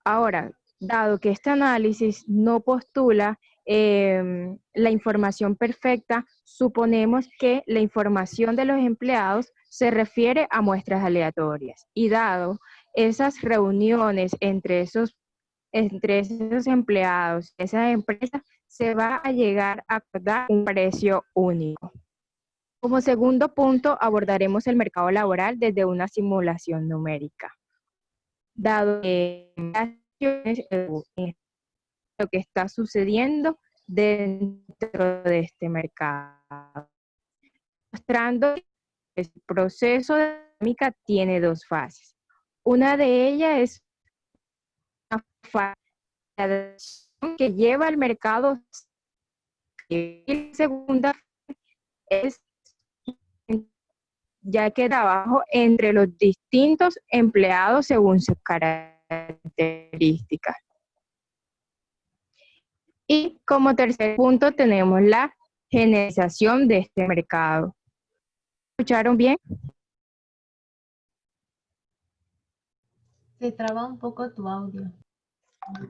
Ahora, dado que este análisis no postula la información perfecta, suponemos que la información de los empleados se refiere a muestras aleatorias. Y dado esas reuniones entre esos empleados, esas empresas, se va a llegar a dar un precio único. Como segundo punto, abordaremos el mercado laboral desde una simulación numérica. Dado que lo que está sucediendo dentro de este mercado, mostrando que el proceso de dinámica tiene dos fases. Una de ellas es una fase de adaptación que lleva al mercado, y la segunda es ya que trabajo entre los distintos empleados según sus características. Y como tercer punto tenemos la generalización de este mercado. ¿Escucharon bien? Se traba un poco tu audio.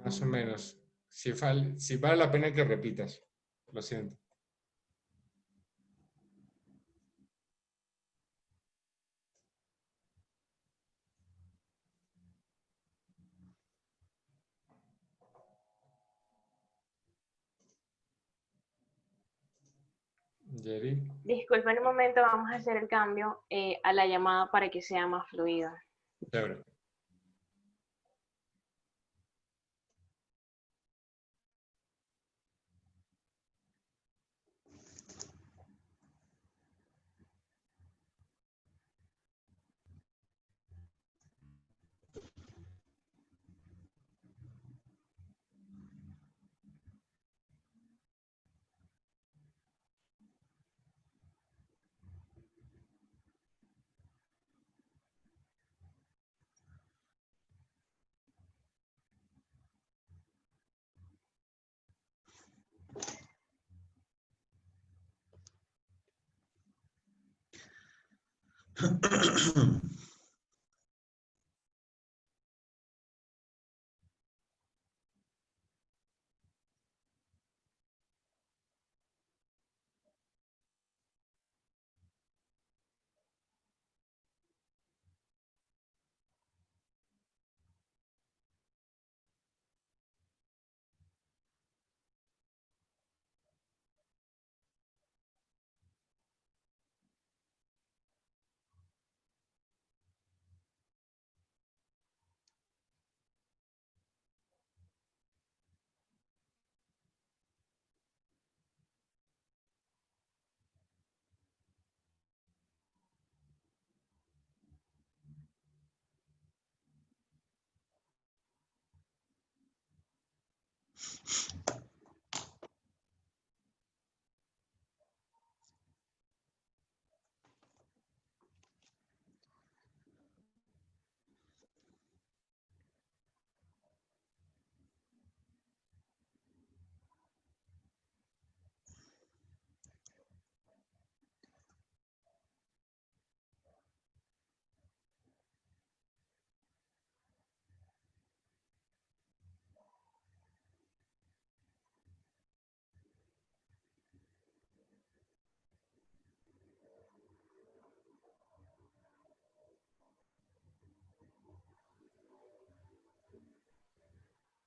Más o menos. Si vale la pena que repitas. Lo siento. Jerry. Disculpen un momento, vamos a hacer el cambio a la llamada para que sea más fluida. Chévere.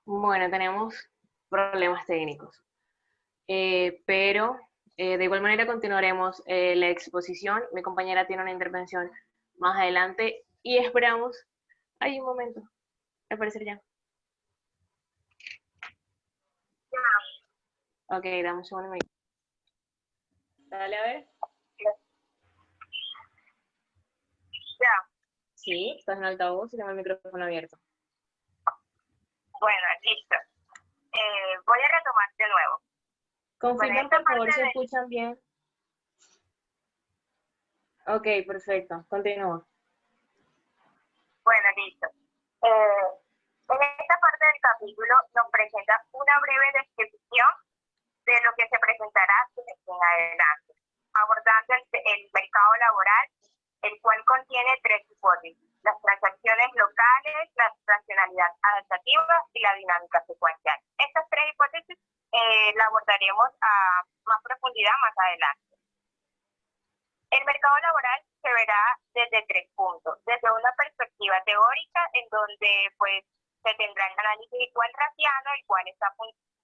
Bueno, tenemos problemas técnicos, pero de igual manera continuaremos la exposición. Mi compañera tiene una intervención más adelante y esperamos. Hay un momento, al parecer ya. Ok, dame un segundo. Dale a ver. Ya. Sí, estás en altavoz y tengo el micrófono abierto. Bueno, listo. Voy a retomar de nuevo. Confirmen, por favor, parte si de- escuchan bien. Ok, perfecto. Continúa. Bueno, listo. En esta parte del capítulo nos presenta una breve descripción de lo que se presentará en adelante, abordando el mercado laboral, el cual contiene 3 hipótesis: las transacciones locales, la racionalidad adaptativa y la dinámica secuencial. Estas 3 hipótesis la abordaremos a más profundidad más adelante. El mercado laboral se verá desde 3 puntos. Desde una perspectiva teórica, en donde pues se tendrá el análisis walrasiano, el cual está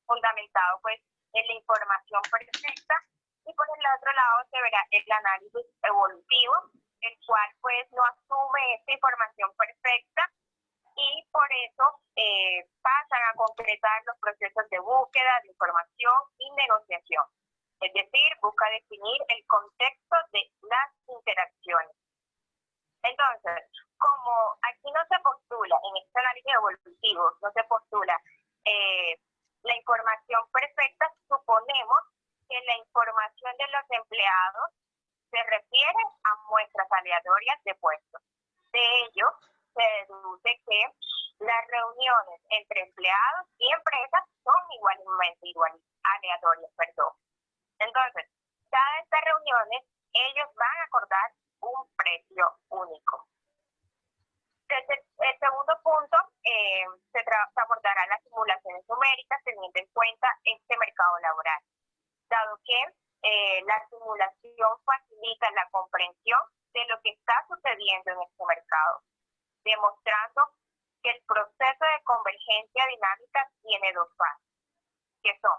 fundamentado pues en la información perfecta, y por el otro lado se verá el análisis evolutivo, el cual pues no asume esta información perfecta y por eso pasan a concretar los procesos de búsqueda de información y negociación. Es decir, busca definir el contexto de las interacciones. Entonces, como aquí no se postula, en este análisis evolutivo, no se postula la información perfecta, suponemos que la información de los empleados se refiere a muestras aleatorias de puestos. De ello, se deduce que las reuniones entre empleados y empresas son igualmente aleatorias. Entonces, cada estas reuniones, ellos van a acordar un precio único. Desde el segundo punto, se abordará las simulaciones numéricas teniendo en cuenta este mercado laboral, dado que la simulación facilita la comprensión de lo que está sucediendo en este mercado, demostrando que el proceso de convergencia dinámica tiene 2 fases, que son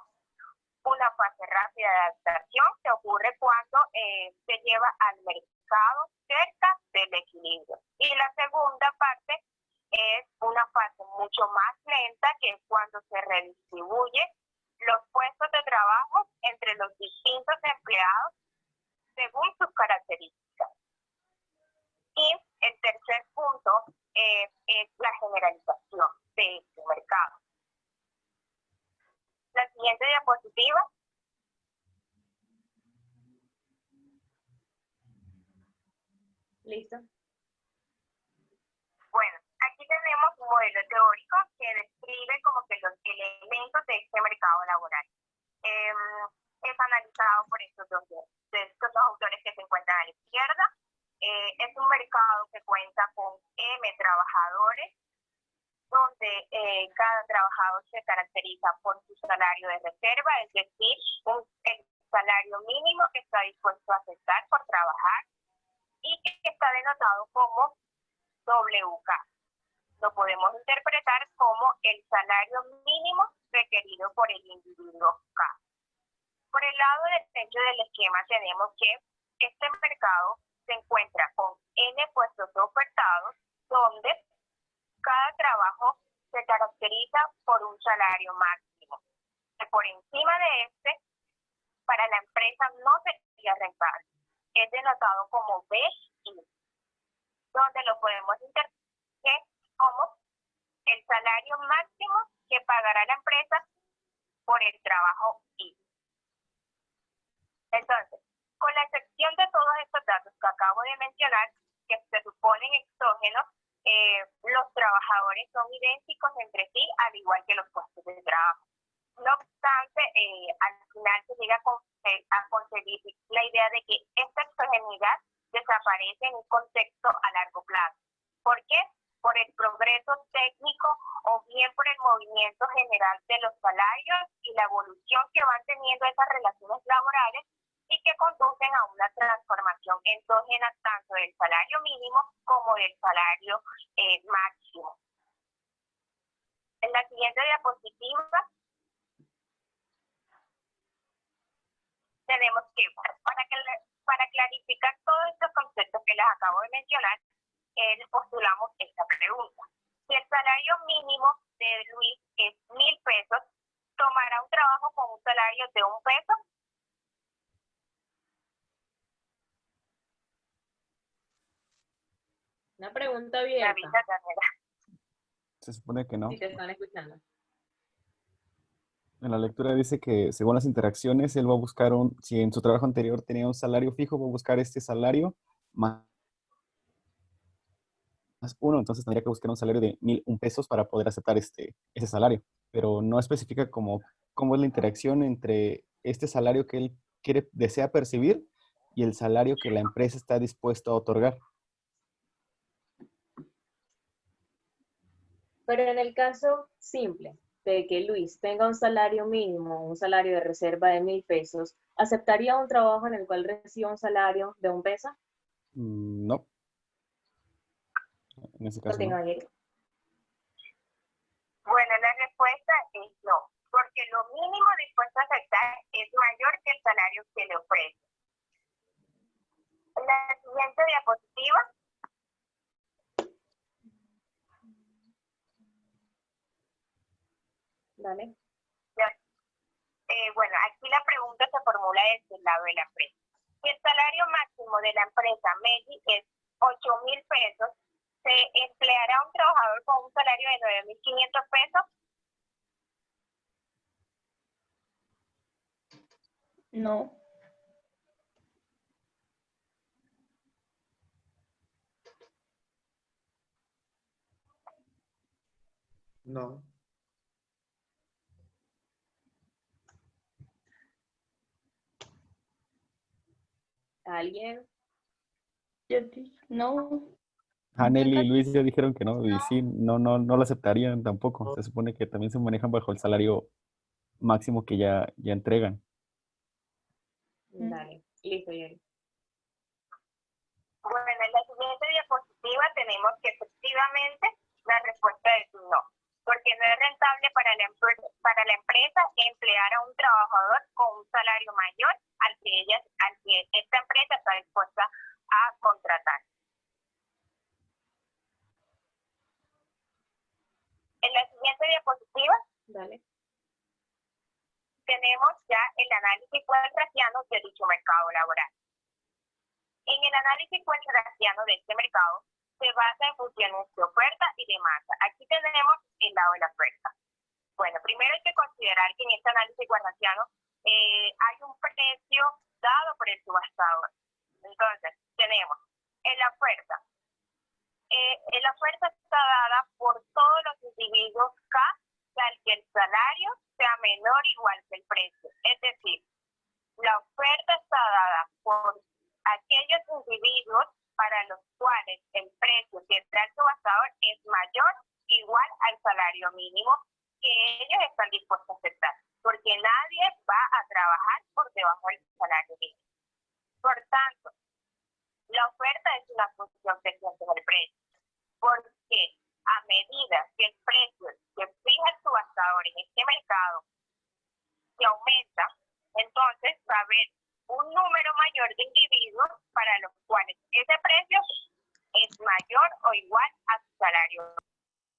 una fase rápida de adaptación que ocurre cuando se lleva al mercado cerca del equilibrio. Y la segunda parte es una fase mucho más lenta, que es cuando se redistribuye los puestos de trabajo entre los distintos empleados según sus características. Y el tercer punto es la generalización de este mercado. La siguiente diapositiva. ¿Listo? Bueno, aquí tenemos un modelo teórico que describe como que los elementos de este mercado laboral. Es analizado por estos dos autores que se encuentran a la izquierda. Es un mercado que cuenta con M trabajadores, donde cada trabajador se caracteriza por su salario de reserva, es decir, el salario mínimo que está dispuesto a aceptar por trabajar y que está denotado como WK. Lo podemos interpretar como el salario mínimo requerido por el individuo K. Por el lado derecho del esquema tenemos que este mercado se encuentra con N puestos ofertados, donde cada trabajo se caracteriza por un salario máximo. Por encima de este, para la empresa no sería rentable. Es denotado como BI, donde lo podemos interpretar como el salario máximo que pagará la empresa por el trabajo I. Entonces, con la excepción de todos estos datos que acabo de mencionar, que se suponen exógenos, los trabajadores son idénticos entre sí, al igual que los puestos de trabajo. No obstante, al final se llega a concebir la idea de que esta exogeneidad desaparece en un contexto a largo plazo. ¿Por qué? Por el progreso técnico o bien por el movimiento general de los salarios y la evolución que van teniendo esas relaciones laborales y que conducen a una transformación endógena tanto del salario mínimo como del salario máximo. En la siguiente diapositiva tenemos que, para clarificar todos estos conceptos que les acabo de mencionar, postulamos esta pregunta. Si el salario mínimo de Luis es 1.000 pesos, ¿tomará un trabajo con un salario de 1 peso? Una pregunta abierta. Se supone que no. Si te están escuchando. En la lectura dice que según las interacciones, él va a buscar si en su trabajo anterior tenía un salario fijo, va a buscar este salario más 1, entonces tendría que buscar un salario de 1.001 pesos para poder aceptar ese salario. Pero no especifica cómo es la interacción entre este salario que él desea percibir y el salario que la empresa está dispuesta a otorgar. Pero en el caso simple de que Luis tenga un salario mínimo, un salario de reserva de 1.000 pesos, ¿aceptaría un trabajo en el cual reciba un salario de 1 peso? No. En ese caso no. Bueno, la respuesta es no, porque lo mínimo dispuesto a aceptar es mayor que el salario que le ofrece. En la siguiente diapositiva Dale. Bueno, aquí la pregunta se formula desde el lado de la empresa. Si el salario máximo de la empresa Meji es 8.000 pesos, ¿se empleará un trabajador con un salario de 9.500 pesos? No. No. ¿Alguien? No. Anel y Luis ya dijeron que no, y sí, no lo aceptarían tampoco. Se supone que también se manejan bajo el salario máximo que ya entregan. Dale, listo, Yeri. Bueno, en la siguiente diapositiva tenemos que efectivamente la respuesta es no, porque no es rentable para la empresa emplear a un trabajador con un salario mayor al que esta empresa está dispuesta a contratar. En la siguiente diapositiva tenemos ya el análisis Weldraciano de dicho mercado laboral. En el análisis Weldraciano de este mercado se basa en funciones de oferta y demanda. Aquí tenemos el lado de la oferta. Bueno, primero hay que considerar que en este análisis Weldraciano hay un precio dado por el subastador. Entonces, tenemos en la oferta. La oferta está dada por todos los individuos K, tal que el salario sea menor o igual que el precio. Es decir, la oferta está dada por aquellos individuos para los cuales el precio que da el subastador es mayor o igual al salario mínimo que ellos están dispuestos a aceptar, porque nadie va a trabajar por debajo del salario mínimo. Por tanto, la oferta es una función creciente del precio, porque a medida que el precio que fija el subastador en este mercado se aumenta, entonces va a haber un número mayor de individuos para los cuales ese precio es mayor o igual a su salario.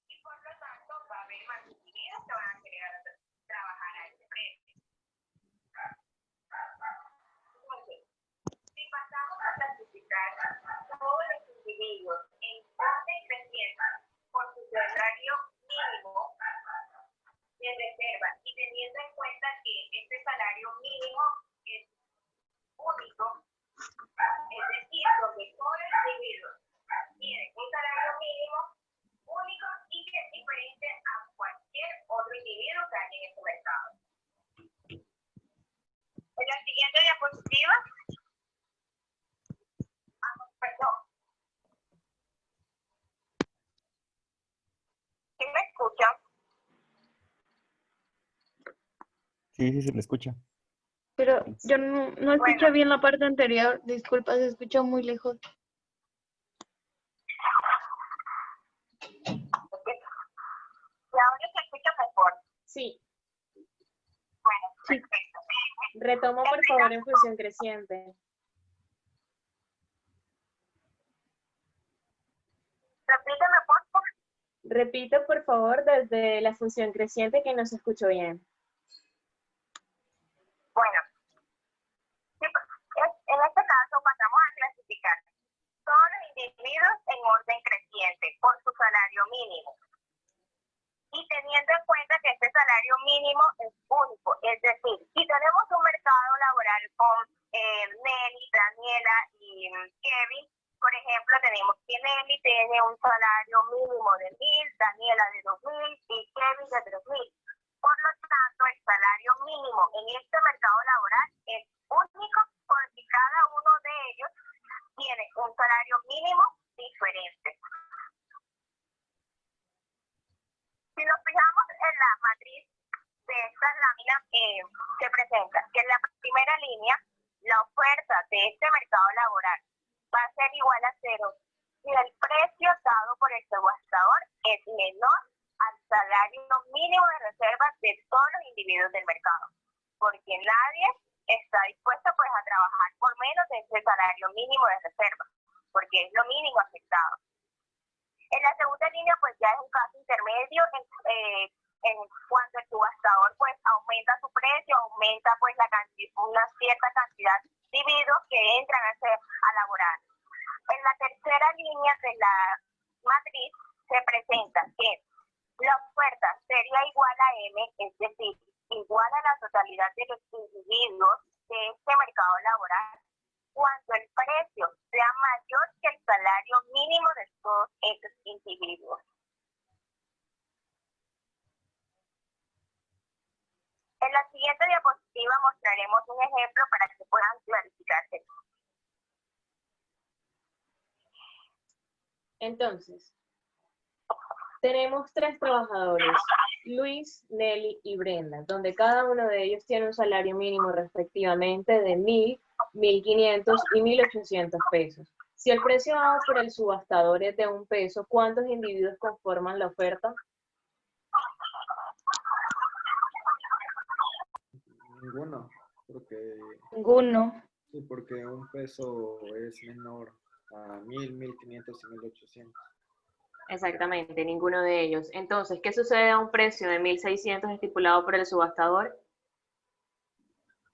Y por lo tanto va a haber más individuos que van a querer trabajar a ese precio. Entonces, si pasamos a clasificar todos los individuos en orden creciente por su salario mínimo de reserva y teniendo en cuenta que este salario mínimo es único, es decir, donde todos los individuos tienen un salario mínimo único y que es diferente a cualquier otro individuo que haya en este mercado. En la siguiente diapositiva, perdón. ¿Sí me escuchan? Sí, se le escucha. Pero yo no escuché bien la parte anterior. Disculpa, se escucha muy lejos. ¿Y ahora se escucha mejor? Sí. Bueno, perfecto. Retoma, por favor, en función creciente. Repíteme, por favor. Repite, por favor, desde la función creciente que no se escuchó bien. Bueno, en este caso pasamos a clasificar todos los individuos en orden creciente por su salario mínimo. Y teniendo en cuenta que este salario mínimo es único, es decir, si tenemos un mercado laboral con Nelly, Daniela y Kevin, por ejemplo, tenemos que Nelly tiene un salario mínimo de 1.000, Daniela de 2.000 y Kevin de 3.000. Por lo tanto, el salario mínimo en este mercado laboral es único porque cada uno de ellos tiene un salario mínimo diferente. Si nos fijamos en la matriz de estas láminas que presenta, que en la primera línea, la oferta de este mercado laboral va a ser igual a 0 si el precio dado por el subastador es menor al salario mínimo de reserva de todos los individuos del mercado, porque nadie está dispuesto pues a trabajar por menos de ese salario mínimo de reserva, porque es lo mínimo aceptado. En la segunda línea pues ya es un caso intermedio en cuanto el subastador pues aumenta su precio, aumenta pues una cierta cantidad de individuos que entran a laborar. En la tercera línea de la matriz se presenta que la oferta sería igual a M, es decir, igual a la totalidad de los individuos de este mercado laboral, cuando el precio sea mayor que el salario mínimo de todos esos individuos. En la siguiente diapositiva mostraremos un ejemplo para que puedan clarificarse. Entonces, tenemos 3 trabajadores, Luis, Nelly y Brenda, donde cada uno de ellos tiene un salario mínimo respectivamente de 1.000, 1.500 y 1.800 pesos. Si el precio dado por el subastador es de $1, ¿cuántos individuos conforman la oferta? Ninguno, porque... Ninguno. Sí, porque $1 es menor a 1.000, 1.500 y 1.800. Exactamente, ninguno de ellos. Entonces, ¿qué sucede a un precio de 1.600 estipulado por el subastador?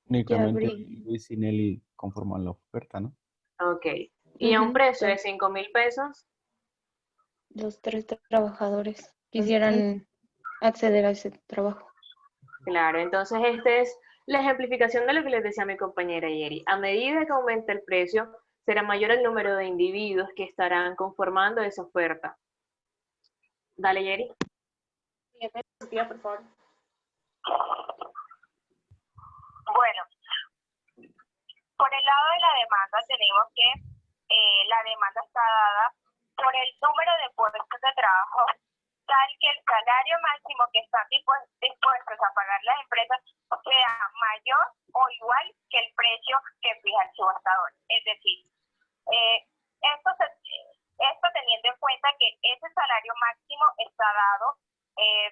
Únicamente Luis y Nelly conforman la oferta, ¿no? Ok. ¿Y a un precio de 5.000 pesos? Los 3 trabajadores quisieran acceder a ese trabajo. Claro, entonces esta es la ejemplificación de lo que les decía mi compañera Yeri. A medida que aumente el precio, será mayor el número de individuos que estarán conformando esa oferta. Dale, Yeri. Por favor. Bueno, por el lado de la demanda tenemos que la demanda está dada por el número de puestos de trabajo tal que el salario máximo que están dispuestos a pagar las empresas sea mayor o igual que el precio que fija el subastador. Es decir, esto teniendo en cuenta que ese salario máximo está dado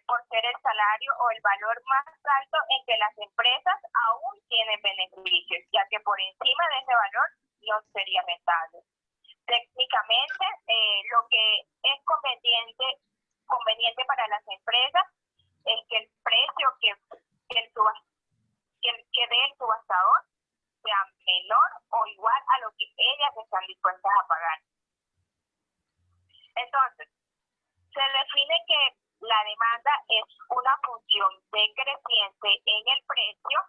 por ser el salario o el valor más alto en que las empresas aún tienen beneficios, ya que por encima de ese valor no sería rentable. Técnicamente, lo que es conveniente para las empresas es que el precio que dé el subastador sea menor o igual a lo que ellas están dispuestas a pagar. Entonces, se define que la demanda es una función decreciente en el precio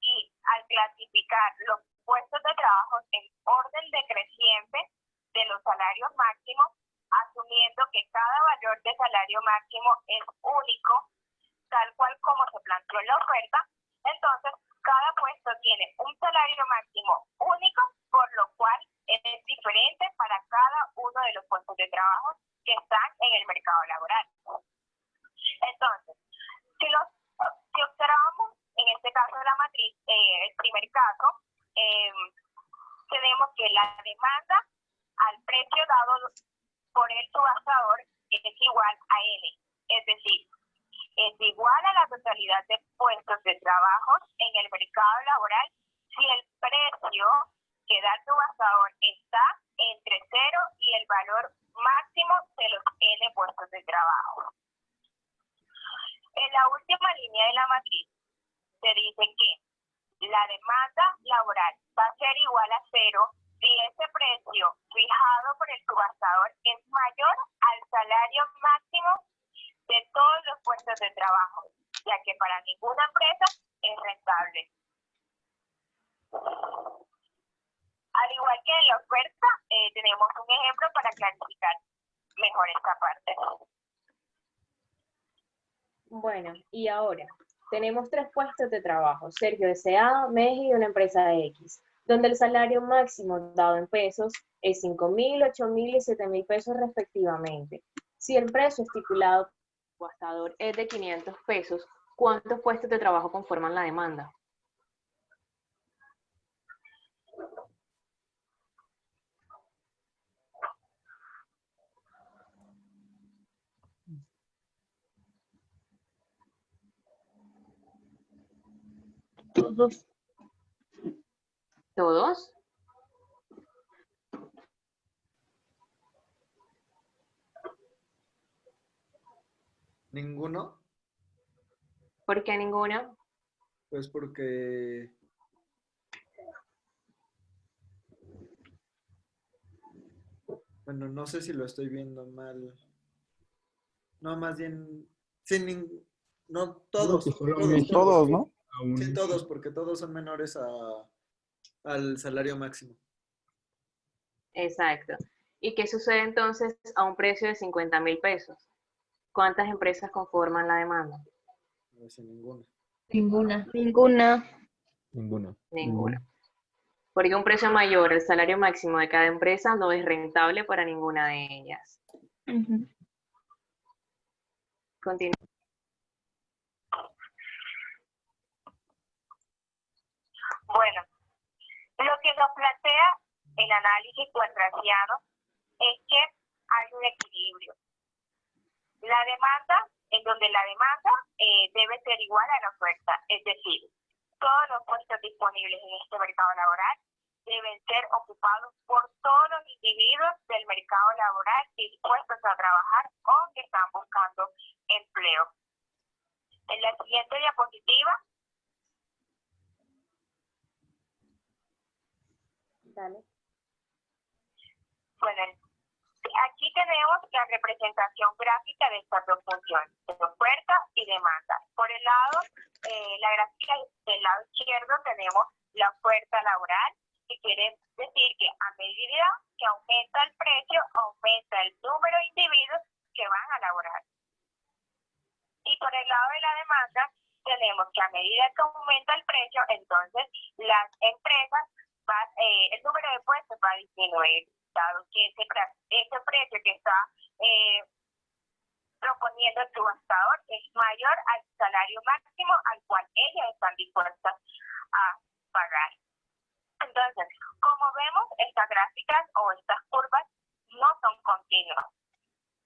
y al clasificar los puestos de trabajo en orden decreciente de los salarios máximos, asumiendo que cada valor de salario máximo es único, tal cual como se planteó en la oferta, entonces cada puesto tiene un salario máximo único, por lo cual es diferente para cada uno de los puestos de trabajo que están en el mercado laboral. Entonces, si observamos en este caso de la matriz, el primer caso, tenemos que la demanda al precio dado por el subastador es igual a N, es decir, es igual a la totalidad de puestos de trabajo en el mercado laboral si el precio que da el subastador está entre 0 y el valor máximo de los N puestos de trabajo. En la última línea de la matriz se dice que la demanda laboral va a ser igual a 0 si ese precio fijado por el subastador es mayor al salario máximo de todos los puestos de trabajo, ya que para ninguna empresa es rentable. Al igual que en la oferta, tenemos un ejemplo para clarificar mejor esta parte. Bueno, y ahora tenemos 3 puestos de trabajo, Sergio S.A., Meji y una empresa X, donde el salario máximo dado en pesos es 5.000, 8.000 y 7.000 pesos respectivamente. Si el precio estipulado por el subastador es de 500 pesos, ¿cuántos puestos de trabajo conforman la demanda? Todos. ¿Todos? ¿Ninguno? ¿Por qué ninguno? Pues porque bueno, no sé si lo estoy viendo mal. No, más bien, no todos. Todos, ¿no? Sí, todos, porque todos son menores al salario máximo. Exacto. ¿Y qué sucede entonces a un precio de 50.000 pesos? ¿Cuántas empresas conforman la demanda? No sé, ninguna. Ninguna. Ninguna. Ninguna. Ninguna. Porque un precio mayor al salario máximo de cada empresa no es rentable para ninguna de ellas. Continúa. Bueno, lo que nos plantea el análisis cuadraciano es que hay un equilibrio. La demanda, en donde la demanda debe ser igual a la oferta, es decir, todos los puestos disponibles en este mercado laboral deben ser ocupados por todos los individuos del mercado laboral dispuestos a trabajar o que están buscando empleo. En la siguiente diapositiva. Dale. Bueno, aquí tenemos la representación gráfica de estas dos funciones, de oferta y demanda. Por el lado, la gráfica del lado izquierdo tenemos la oferta laboral, que quiere decir que a medida que aumenta el precio, aumenta el número de individuos que van a laborar. Y por el lado de la demanda, tenemos que a medida que aumenta el precio, entonces las empresas, el número de puestos va a disminuir. ese precio que está proponiendo el subastador es mayor al salario máximo al cual ellas están dispuestas a pagar. Entonces, como vemos, estas gráficas o estas curvas no son continuas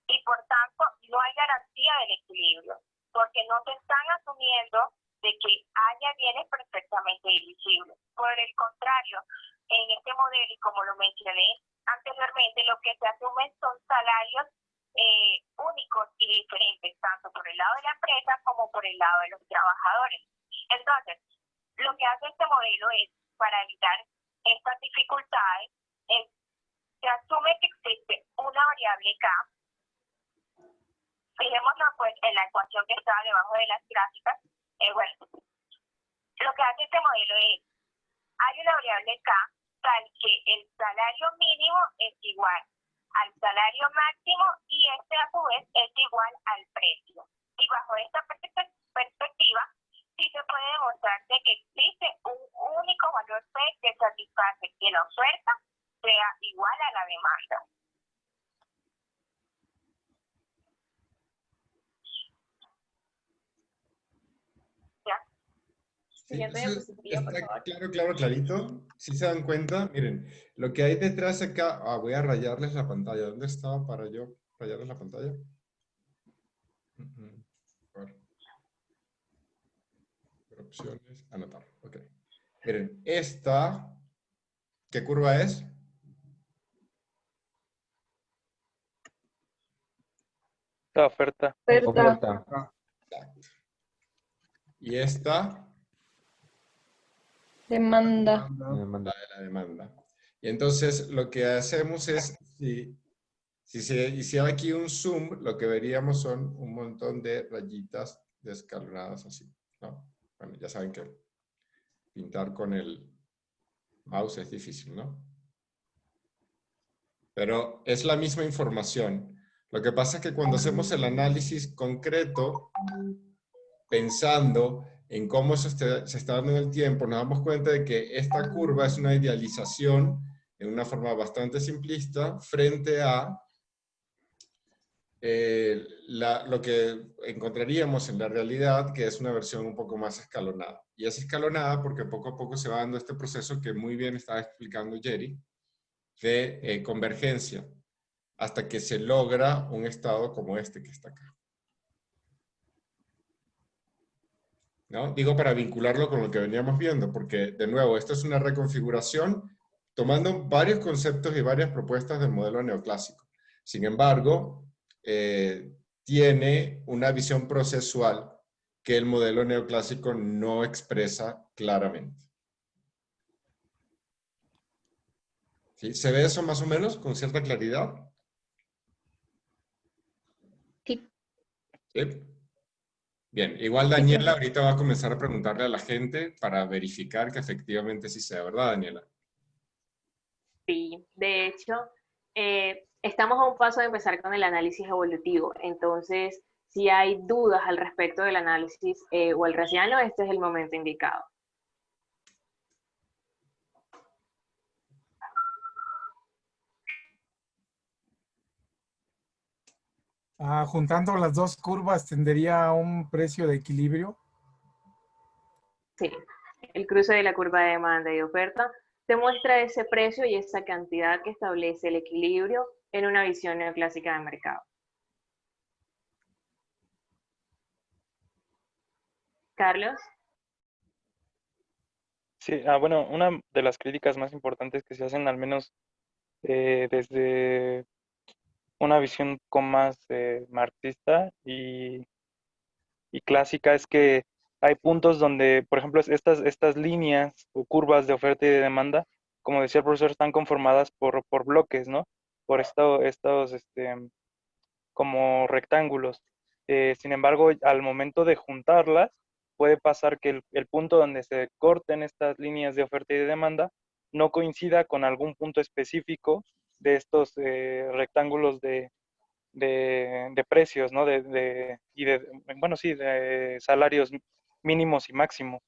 y por tanto no hay garantía del equilibrio, porque no se están asumiendo de que haya bienes perfectamente divisibles. Por el contrario, en este modelo, y como lo mencioné anteriormente, lo que se asumen son salarios únicos y diferentes, tanto por el lado de la empresa como por el lado de los trabajadores. Entonces, lo que hace este modelo es, para evitar estas dificultades, se asume que existe una variable K. Fijémonos pues en la ecuación que está debajo de las gráficas. Bueno, lo que hace este modelo es, hay una variable K tal que el salario mínimo es igual al salario máximo y este a su vez es igual al precio. Y bajo esta perspectiva, sí se puede demostrar de que existe un único valor P que satisface que la oferta sea igual a la demanda. Sí, eso está claro, clarito. Si se dan cuenta, miren, lo que hay detrás acá, voy a rayarles la pantalla. ¿Dónde estaba para yo rayarles la pantalla? Por opciones, anotar, ok. Miren, esta, ¿qué curva es? La oferta. Oferta. Exacto. ¿Y esta? Demanda. La de la demanda. Y entonces lo que hacemos es, si se hiciera aquí un zoom, lo que veríamos son un montón de rayitas descalonadas así, ¿no? Bueno, ya saben que pintar con el mouse es difícil, ¿no? Pero es la misma información. Lo que pasa es que cuando hacemos el análisis concreto, pensando en cómo se está dando en el tiempo, nos damos cuenta de que esta curva es una idealización en una forma bastante simplista frente a lo que encontraríamos en la realidad, que es una versión un poco más escalonada. Y es escalonada porque poco a poco se va dando este proceso que muy bien estaba explicando Jerry, de convergencia, hasta que se logra un estado como este que está acá. ¿No? Digo para vincularlo con lo que veníamos viendo, porque de nuevo, esto es una reconfiguración tomando varios conceptos y varias propuestas del modelo neoclásico. Sin embargo, tiene una visión procesual que el modelo neoclásico no expresa claramente. ¿Sí? ¿Se ve eso más o menos con cierta claridad? Sí. ¿Sí? Bien, igual Daniela ahorita va a comenzar a preguntarle a la gente para verificar que efectivamente sí sea verdad, Daniela. Sí, de hecho, estamos a un paso de empezar con el análisis evolutivo. Entonces, si hay dudas al respecto del análisis walrasiano, este es el momento indicado. Juntando las dos curvas, ¿tendería a un precio de equilibrio? Sí, el cruce de la curva de demanda y oferta te muestra ese precio y esa cantidad que establece el equilibrio en una visión neoclásica de mercado. Carlos. Sí, bueno, una de las críticas más importantes que se hacen, al menos desde una visión un poco más marxista y clásica, es que hay puntos donde, por ejemplo, estas líneas o curvas de oferta y de demanda, como decía el profesor, están conformadas por bloques, ¿no? Por estos como rectángulos. Sin embargo, al momento de juntarlas, puede pasar que el punto donde se corten estas líneas de oferta y de demanda no coincida con algún punto específico de estos rectángulos de precios, ¿no? Bueno, sí, de salarios mínimos y máximos.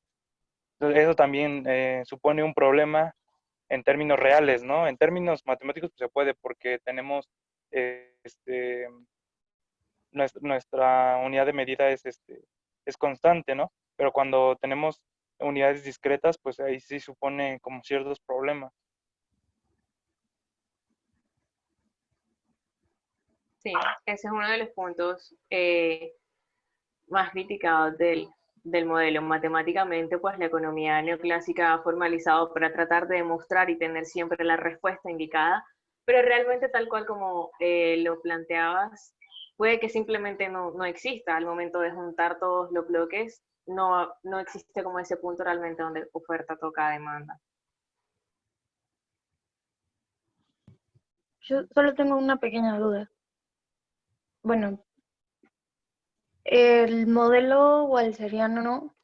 Entonces, eso también supone un problema en términos reales, ¿no? En términos matemáticos pues, se puede porque tenemos nuestra unidad de medida es constante, ¿no? Pero cuando tenemos unidades discretas, pues ahí sí supone como ciertos problemas. Sí, ese es uno de los puntos más criticados del modelo. Matemáticamente, pues la economía neoclásica ha formalizado para tratar de demostrar y tener siempre la respuesta indicada, pero realmente tal cual como lo planteabas, puede que simplemente no exista. Al momento de juntar todos los bloques, no existe como ese punto realmente donde oferta toca demanda. Yo solo tengo una pequeña duda. Bueno, el modelo walseriano, ¿no?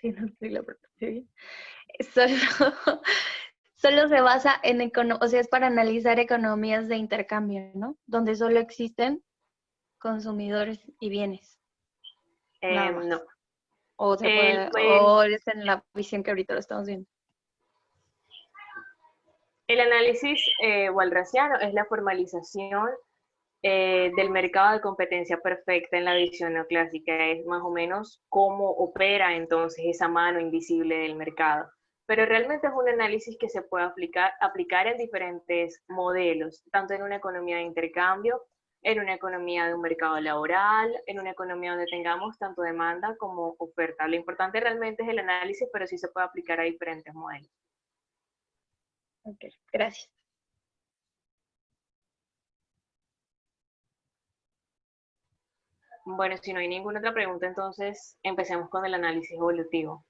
Sí, no sé si lo pronuncié bien. Solo se basa en, o sea, es para analizar economías de intercambio, ¿no? Donde solo existen consumidores y bienes. Nada más. No. O se puede, o es en la visión que ahorita lo estamos viendo. El análisis walrasiano es la formalización del mercado de competencia perfecta en la visión neoclásica. Es más o menos cómo opera entonces esa mano invisible del mercado. Pero realmente es un análisis que se puede aplicar en diferentes modelos, tanto en una economía de intercambio, en una economía de un mercado laboral, en una economía donde tengamos tanto demanda como oferta. Lo importante realmente es el análisis, pero sí se puede aplicar a diferentes modelos. Ok, gracias. Bueno, si no hay ninguna otra pregunta, entonces empecemos con el análisis evolutivo.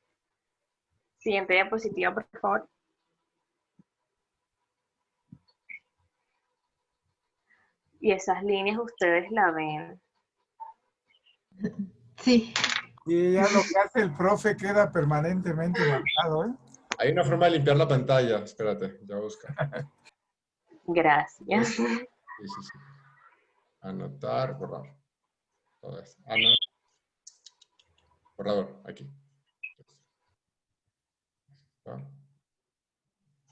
Siguiente diapositiva, por favor. Y esas líneas ustedes la ven. Sí. Y ya lo que hace el profe queda permanentemente marcado, ¿eh? Hay una forma de limpiar la pantalla. Espérate, ya busco. Gracias. Sí, sí, sí. Anotar, borrar. Todo esto. Borrador, aquí.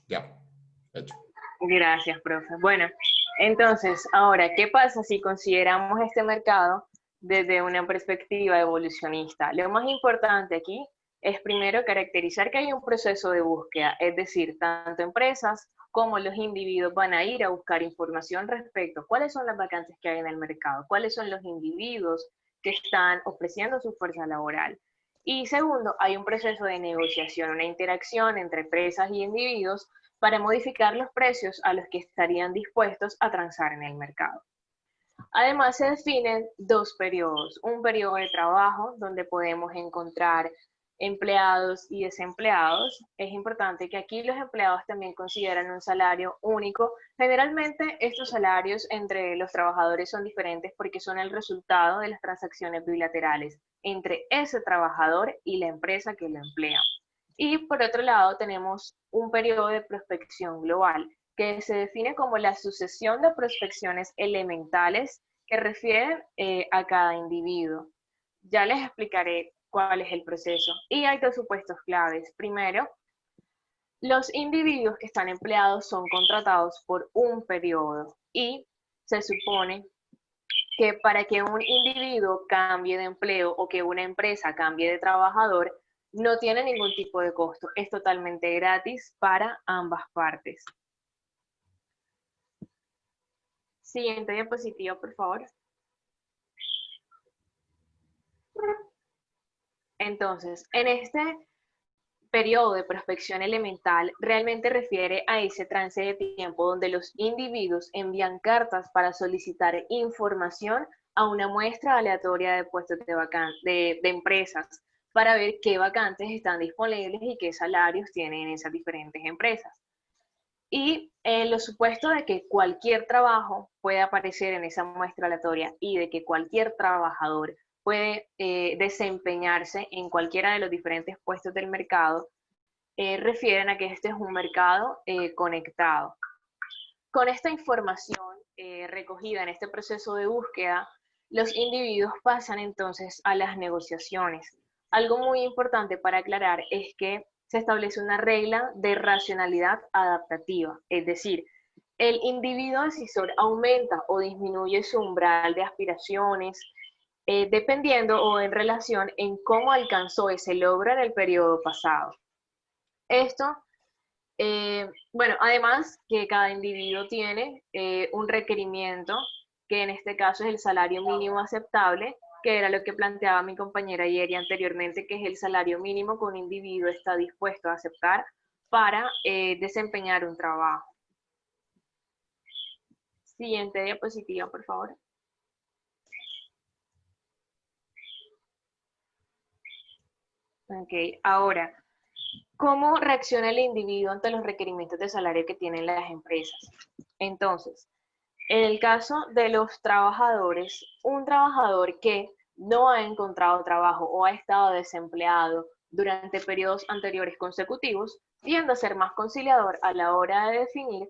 Ya, hecho. Gracias, profe. Bueno, entonces, ahora, ¿qué pasa si consideramos este mercado desde una perspectiva evolucionista? Lo más importante aquí es primero caracterizar que hay un proceso de búsqueda, es decir, tanto empresas como los individuos van a ir a buscar información respecto a cuáles son las vacantes que hay en el mercado, cuáles son los individuos que están ofreciendo su fuerza laboral. Y segundo, hay un proceso de negociación, una interacción entre empresas y individuos para modificar los precios a los que estarían dispuestos a transar en el mercado. Además, se definen dos periodos. Un periodo de trabajo, donde podemos encontrar empleados y desempleados. Es importante que aquí los empleados también consideran un salario único. Generalmente, estos salarios entre los trabajadores son diferentes porque son el resultado de las transacciones bilaterales entre ese trabajador y la empresa que lo emplea. Y por otro lado tenemos un periodo de prospección global, que se define como la sucesión de prospecciones elementales que refieren a cada individuo. Ya les explicaré cuál es el proceso. Y hay dos supuestos claves. Primero, los individuos que están empleados son contratados por un periodo y se supone que para que un individuo cambie de empleo o que una empresa cambie de trabajador, no tiene ningún tipo de costo, es totalmente gratis para ambas partes. Siguiente diapositiva, por favor. Entonces, en este periodo de prospección elemental realmente refiere a ese trance de tiempo donde los individuos envían cartas para solicitar información a una muestra aleatoria de puestos de empresas para ver qué vacantes están disponibles y qué salarios tienen esas diferentes empresas. Y en los supuestos de que cualquier trabajo puede aparecer en esa muestra aleatoria y de que cualquier trabajador puede desempeñarse en cualquiera de los diferentes puestos del mercado, refieren a que este es un mercado conectado. Con esta información recogida en este proceso de búsqueda, los individuos pasan entonces a las negociaciones. Algo muy importante para aclarar es que se establece una regla de racionalidad adaptativa, es decir, el individuo decisor aumenta o disminuye su umbral de aspiraciones, dependiendo o en relación en cómo alcanzó ese logro en el periodo pasado. Esto, bueno, además que cada individuo tiene un requerimiento, que en este caso es el salario mínimo aceptable, que era lo que planteaba mi compañera Yeri anteriormente, que es el salario mínimo que un individuo está dispuesto a aceptar para desempeñar un trabajo. Siguiente diapositiva, por favor. Ok, ahora, ¿cómo reacciona el individuo ante los requerimientos de salario que tienen las empresas? Entonces, en el caso de los trabajadores, un trabajador que no ha encontrado trabajo o ha estado desempleado durante periodos anteriores consecutivos, tiende a ser más conciliador a la hora de definir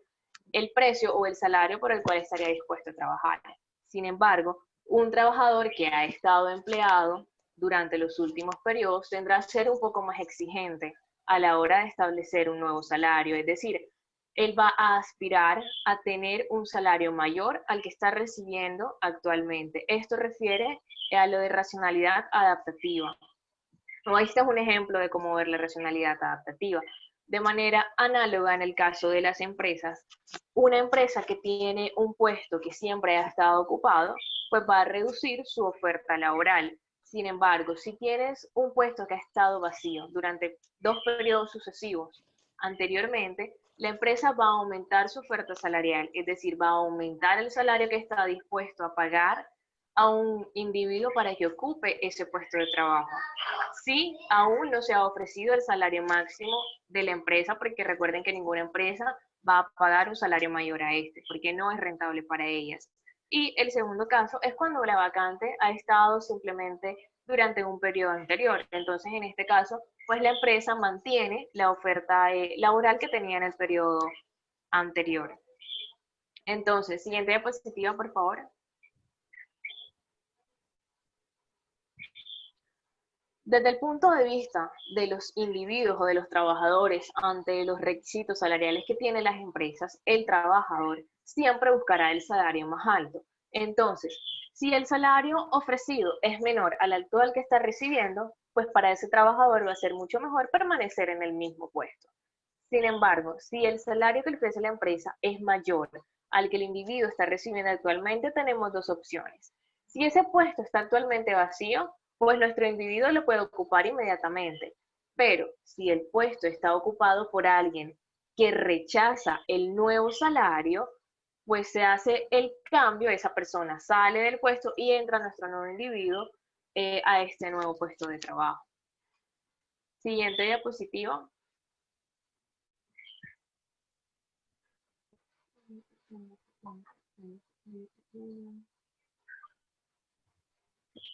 el precio o el salario por el cual estaría dispuesto a trabajar. Sin embargo, un trabajador que ha estado empleado durante los últimos periodos tendrá que ser un poco más exigente a la hora de establecer un nuevo salario, es decir, él va a aspirar a tener un salario mayor al que está recibiendo actualmente. Esto refiere a lo de racionalidad adaptativa. Este es un ejemplo de cómo ver la racionalidad adaptativa. De manera análoga en el caso de las empresas, una empresa que tiene un puesto que siempre ha estado ocupado, pues va a reducir su oferta laboral. Sin embargo, si tienes un puesto que ha estado vacío durante 2 periodos sucesivos anteriormente, la empresa va a aumentar su oferta salarial, es decir, va a aumentar el salario que está dispuesto a pagar a un individuo para que ocupe ese puesto de trabajo. Si aún no se ha ofrecido el salario máximo de la empresa, porque recuerden que ninguna empresa va a pagar un salario mayor a este, porque no es rentable para ellas. Y el segundo caso es cuando la vacante ha estado simplemente durante un periodo anterior. Entonces, en este caso, pues la empresa mantiene la oferta laboral que tenía en el periodo anterior. Entonces, siguiente diapositiva, por favor. Desde el punto de vista de los individuos o de los trabajadores ante los requisitos salariales que tienen las empresas, el trabajador siempre buscará el salario más alto. Entonces, si el salario ofrecido es menor al actual que está recibiendo, pues para ese trabajador va a ser mucho mejor permanecer en el mismo puesto. Sin embargo, si el salario que ofrece la empresa es mayor al que el individuo está recibiendo actualmente, tenemos dos opciones. Si ese puesto está actualmente vacío, pues nuestro individuo lo puede ocupar inmediatamente. Pero si el puesto está ocupado por alguien que rechaza el nuevo salario, pues se hace el cambio, esa persona sale del puesto y entra nuestro nuevo individuo a este nuevo puesto de trabajo. Siguiente diapositiva.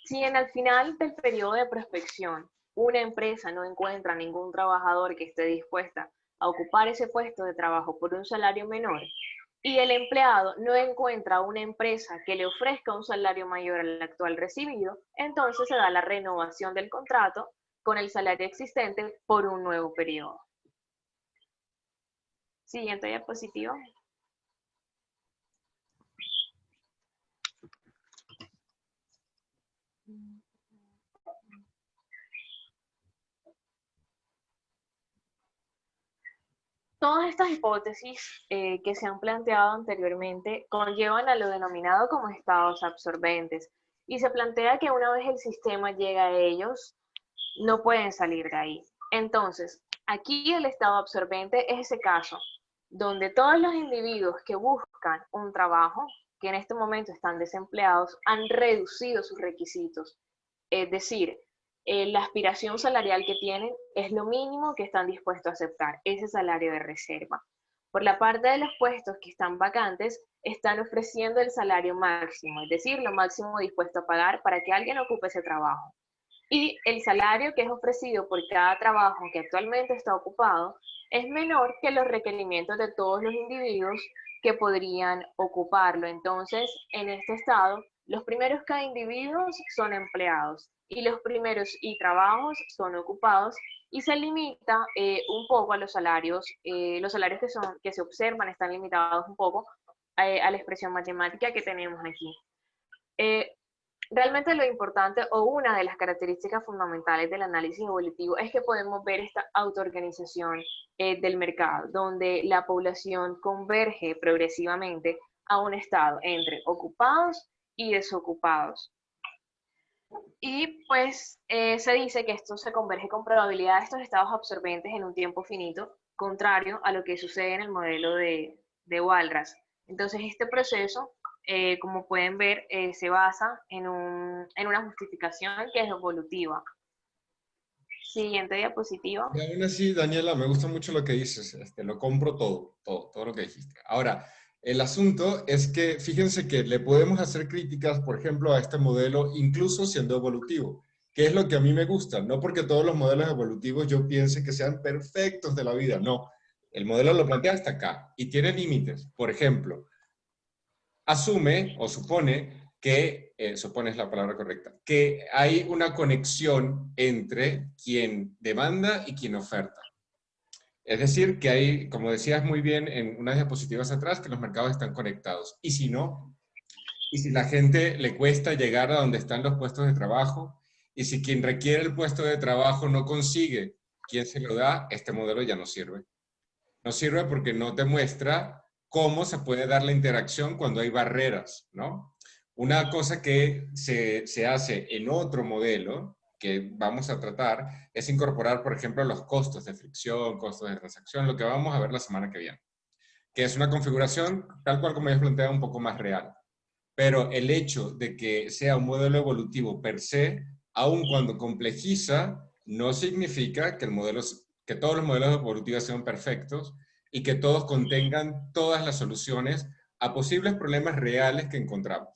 Si en el final del periodo de prospección una empresa no encuentra ningún trabajador que esté dispuesta a ocupar ese puesto de trabajo por un salario menor y el empleado no encuentra una empresa que le ofrezca un salario mayor al actual recibido, entonces se da la renovación del contrato con el salario existente por un nuevo periodo. Siguiente diapositiva. Todas estas hipótesis que se han planteado anteriormente conllevan a lo denominado como estados absorbentes y se plantea que una vez el sistema llega a ellos, no pueden salir de ahí. Entonces, aquí el estado absorbente es ese caso donde todos los individuos que buscan un trabajo, que en este momento están desempleados, han reducido sus requisitos. Es decir, la aspiración salarial que tienen es lo mínimo que están dispuestos a aceptar, ese salario de reserva. Por la parte de los puestos que están vacantes, están ofreciendo el salario máximo, es decir, lo máximo dispuesto a pagar para que alguien ocupe ese trabajo. Y el salario que es ofrecido por cada trabajo que actualmente está ocupado es menor que los requerimientos de todos los individuos que podrían ocuparlo. Entonces, en este estado, los primeros K individuos son empleados y los primeros I trabajos son ocupados y se limita un poco a los salarios que se observan están limitados un poco a la expresión matemática que tenemos aquí. Realmente lo importante o una de las características fundamentales del análisis evolutivo es que podemos ver esta autoorganización del mercado, donde la población converge progresivamente a un estado entre ocupados y desocupados. Y pues se dice que esto se converge con probabilidad de estos estados absorbentes en un tiempo finito, contrario a lo que sucede en el modelo de Walras. Entonces este proceso, como pueden ver, se basa en una justificación que es evolutiva. Siguiente diapositiva. Y aún así, Daniela, me gusta mucho lo que dices, lo compro todo lo que dijiste. Ahora, el asunto es que, fíjense que le podemos hacer críticas, por ejemplo, a este modelo, incluso siendo evolutivo, que es lo que a mí me gusta, no porque todos los modelos evolutivos yo piense que sean perfectos de la vida, no. El modelo lo plantea hasta acá y tiene límites. Por ejemplo, asume o supone que, supone es la palabra correcta, que hay una conexión entre quien demanda y quien oferta. Es decir, que hay, como decías muy bien en unas diapositivas atrás, que los mercados están conectados. Y si no, y si la gente le cuesta llegar a donde están los puestos de trabajo, y si quien requiere el puesto de trabajo no consigue quien se lo da, este modelo ya no sirve. No sirve porque no te muestra cómo se puede dar la interacción cuando hay barreras, ¿no? Una cosa que se hace en otro modelo, que vamos a tratar, es incorporar, por ejemplo, los costos de fricción, costos de transacción, lo que vamos a ver la semana que viene, que es una configuración, tal cual como ya planteado, un poco más real. Pero el hecho de que sea un modelo evolutivo per se, aun cuando complejiza, no significa que todos los modelos evolutivos sean perfectos y que todos contengan todas las soluciones a posibles problemas reales que encontramos.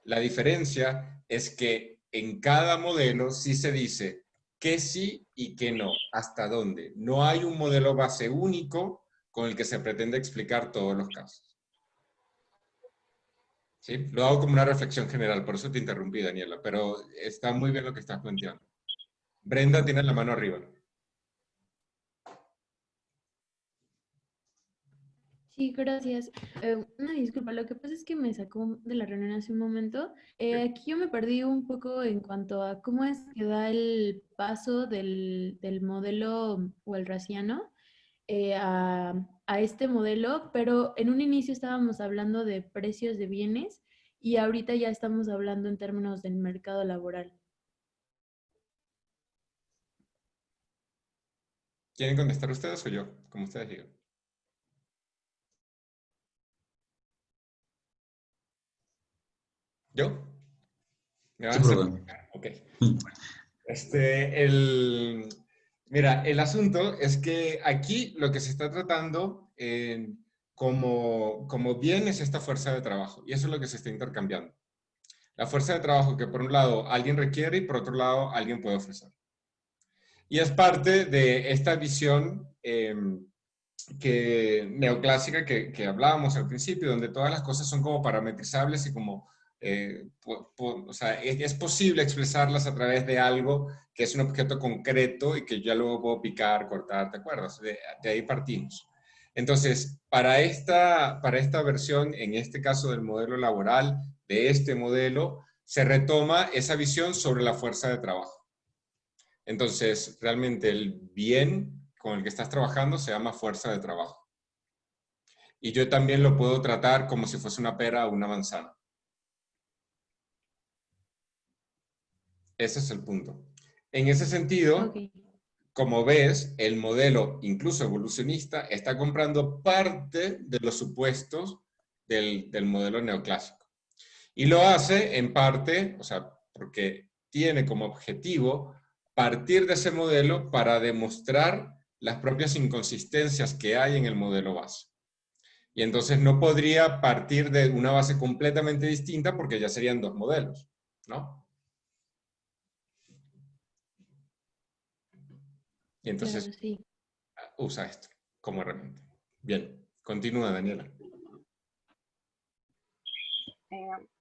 La diferencia es que en cada modelo sí se dice qué sí y qué no, hasta dónde. No hay un modelo base único con el que se pretende explicar todos los casos. ¿Sí? Lo hago como una reflexión general, por eso te interrumpí, Daniela, pero está muy bien lo que estás planteando. Brenda tiene la mano arriba. Sí, gracias. Una disculpa, lo que pasa es que me sacó de la reunión hace un momento. Aquí yo me perdí un poco en cuanto a cómo es que da el paso del modelo walrasiano a este modelo, pero en un inicio estábamos hablando de precios de bienes y ahorita ya estamos hablando en términos del mercado laboral. ¿Quieren contestar ustedes o yo? Como ustedes digan. ¿Yo? ¿Me van a hacer? Ok. Mira, el asunto es que aquí lo que se está tratando como bien es esta fuerza de trabajo, y eso es lo que se está intercambiando. La fuerza de trabajo que por un lado alguien requiere y por otro lado alguien puede ofrecer. Y es parte de esta visión neoclásica que hablábamos al principio, donde todas las cosas son como parametrizables y como, o sea, es posible expresarlas a través de algo que es un objeto concreto y que ya luego puedo picar, cortar, ¿te acuerdas? De ahí partimos. Entonces, para esta versión, en este caso del modelo laboral, de este modelo, se retoma esa visión sobre la fuerza de trabajo. Entonces, realmente el bien con el que estás trabajando se llama fuerza de trabajo. Y yo también lo puedo tratar como si fuese una pera o una manzana. Ese es el punto. En ese sentido, como ves, el modelo, incluso evolucionista, está comprando parte de los supuestos del modelo neoclásico. Y lo hace en parte, o sea, porque tiene como objetivo partir de ese modelo para demostrar las propias inconsistencias que hay en el modelo base. Y entonces no podría partir de una base completamente distinta porque ya serían dos modelos, ¿no? Y entonces Claro, sí. usa esto como herramienta. Bien, continúa, Daniela.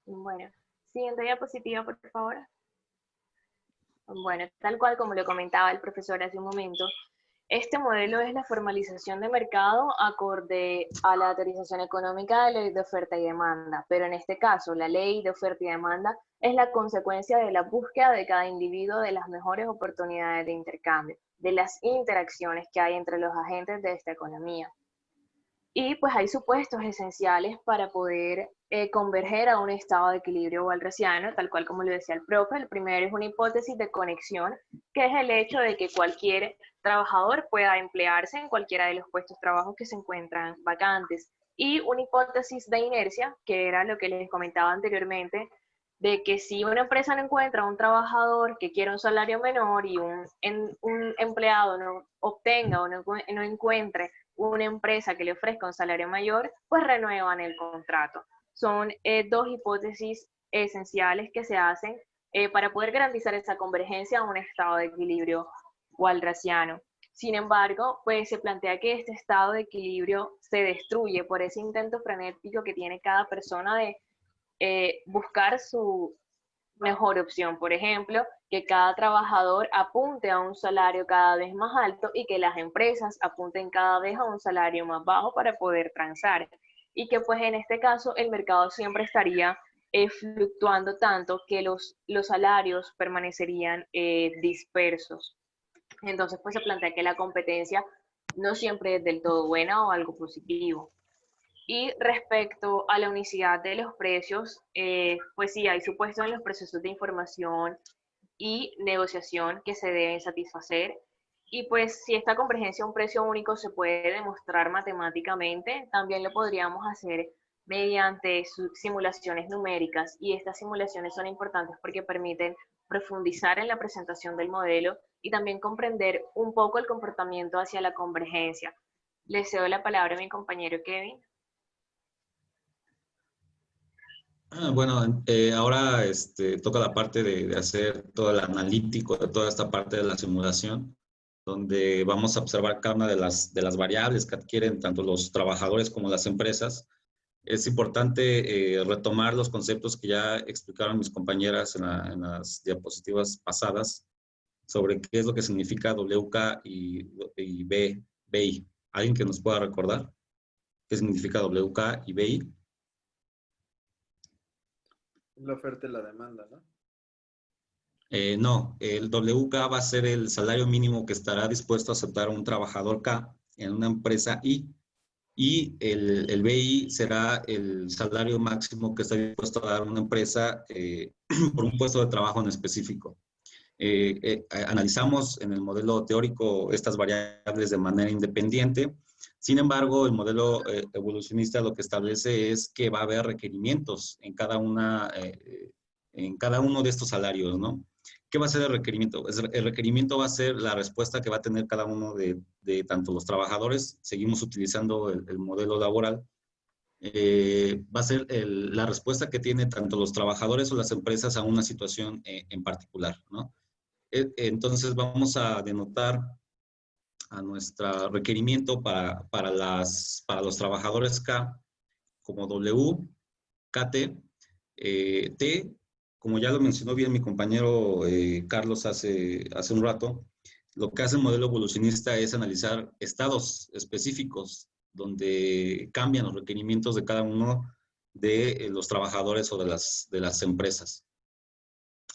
Bueno, siguiente diapositiva, por favor. Bueno, tal cual como lo comentaba el profesor hace un momento, este modelo es la formalización de mercado acorde a la teorización económica de la ley de oferta y demanda, pero en este caso la ley de oferta y demanda es la consecuencia de la búsqueda de cada individuo de las mejores oportunidades de intercambio, de las interacciones que hay entre los agentes de esta economía. Y pues hay supuestos esenciales para poder converger a un estado de equilibrio walrasiano, tal cual como lo decía el profe. El primero es una hipótesis de conexión, que es el hecho de que cualquier trabajador pueda emplearse en cualquiera de los puestos de trabajo que se encuentran vacantes. Y una hipótesis de inercia, que era lo que les comentaba anteriormente, de que si una empresa no encuentra un trabajador que quiera un salario menor y un empleado no obtenga o no encuentre una empresa que le ofrezca un salario mayor, pues renuevan el contrato. Son dos hipótesis esenciales que se hacen para poder garantizar esa convergencia a un estado de equilibrio walrasiano. Sin embargo, pues se plantea que este estado de equilibrio se destruye por ese intento frenético que tiene cada persona de buscar su mejor opción. Por ejemplo, que cada trabajador apunte a un salario cada vez más alto y que las empresas apunten cada vez a un salario más bajo para poder transar. Y que pues en este caso el mercado siempre estaría fluctuando tanto que los salarios permanecerían dispersos. Entonces pues se plantea que la competencia no siempre es del todo buena o algo positivo. Y respecto a la unicidad de los precios, pues sí, hay supuestos en los procesos de información y negociación que se deben satisfacer. Y pues si esta convergencia a un precio único se puede demostrar matemáticamente, también lo podríamos hacer mediante simulaciones numéricas. Y estas simulaciones son importantes porque permiten profundizar en la presentación del modelo y también comprender un poco el comportamiento hacia la convergencia. Le cedo la palabra a mi compañero Kevin. Bueno, ahora toca la parte de hacer todo el analítico de toda esta parte de la simulación, donde vamos a observar cada una de las variables que adquieren tanto los trabajadores como las empresas. Es importante retomar los conceptos que ya explicaron mis compañeras en las diapositivas pasadas sobre qué es lo que significa WK y BI. ¿Alguien que nos pueda recordar qué significa WK y BI? La oferta y la demanda, ¿no? No, el WK va a ser el salario mínimo que estará dispuesto a aceptar un trabajador K en una empresa I, y el BI será el salario máximo que está dispuesto a dar una empresa por un puesto de trabajo en específico. Analizamos en el modelo teórico estas variables de manera independiente. Sin embargo, el modelo evolucionista lo que establece es que va a haber requerimientos en cada uno de estos salarios, ¿no? ¿Qué va a ser el requerimiento? El requerimiento va a ser la respuesta que va a tener cada uno de tanto los trabajadores, seguimos utilizando el modelo laboral, va a ser la respuesta que tiene tanto los trabajadores o las empresas a una situación en particular, ¿no? Entonces vamos a denotar a nuestro requerimiento para los trabajadores K como W, KT, T, como ya lo mencionó bien mi compañero Carlos hace un rato, lo que hace el modelo evolucionista es analizar estados específicos donde cambian los requerimientos de cada uno de los trabajadores o de las empresas.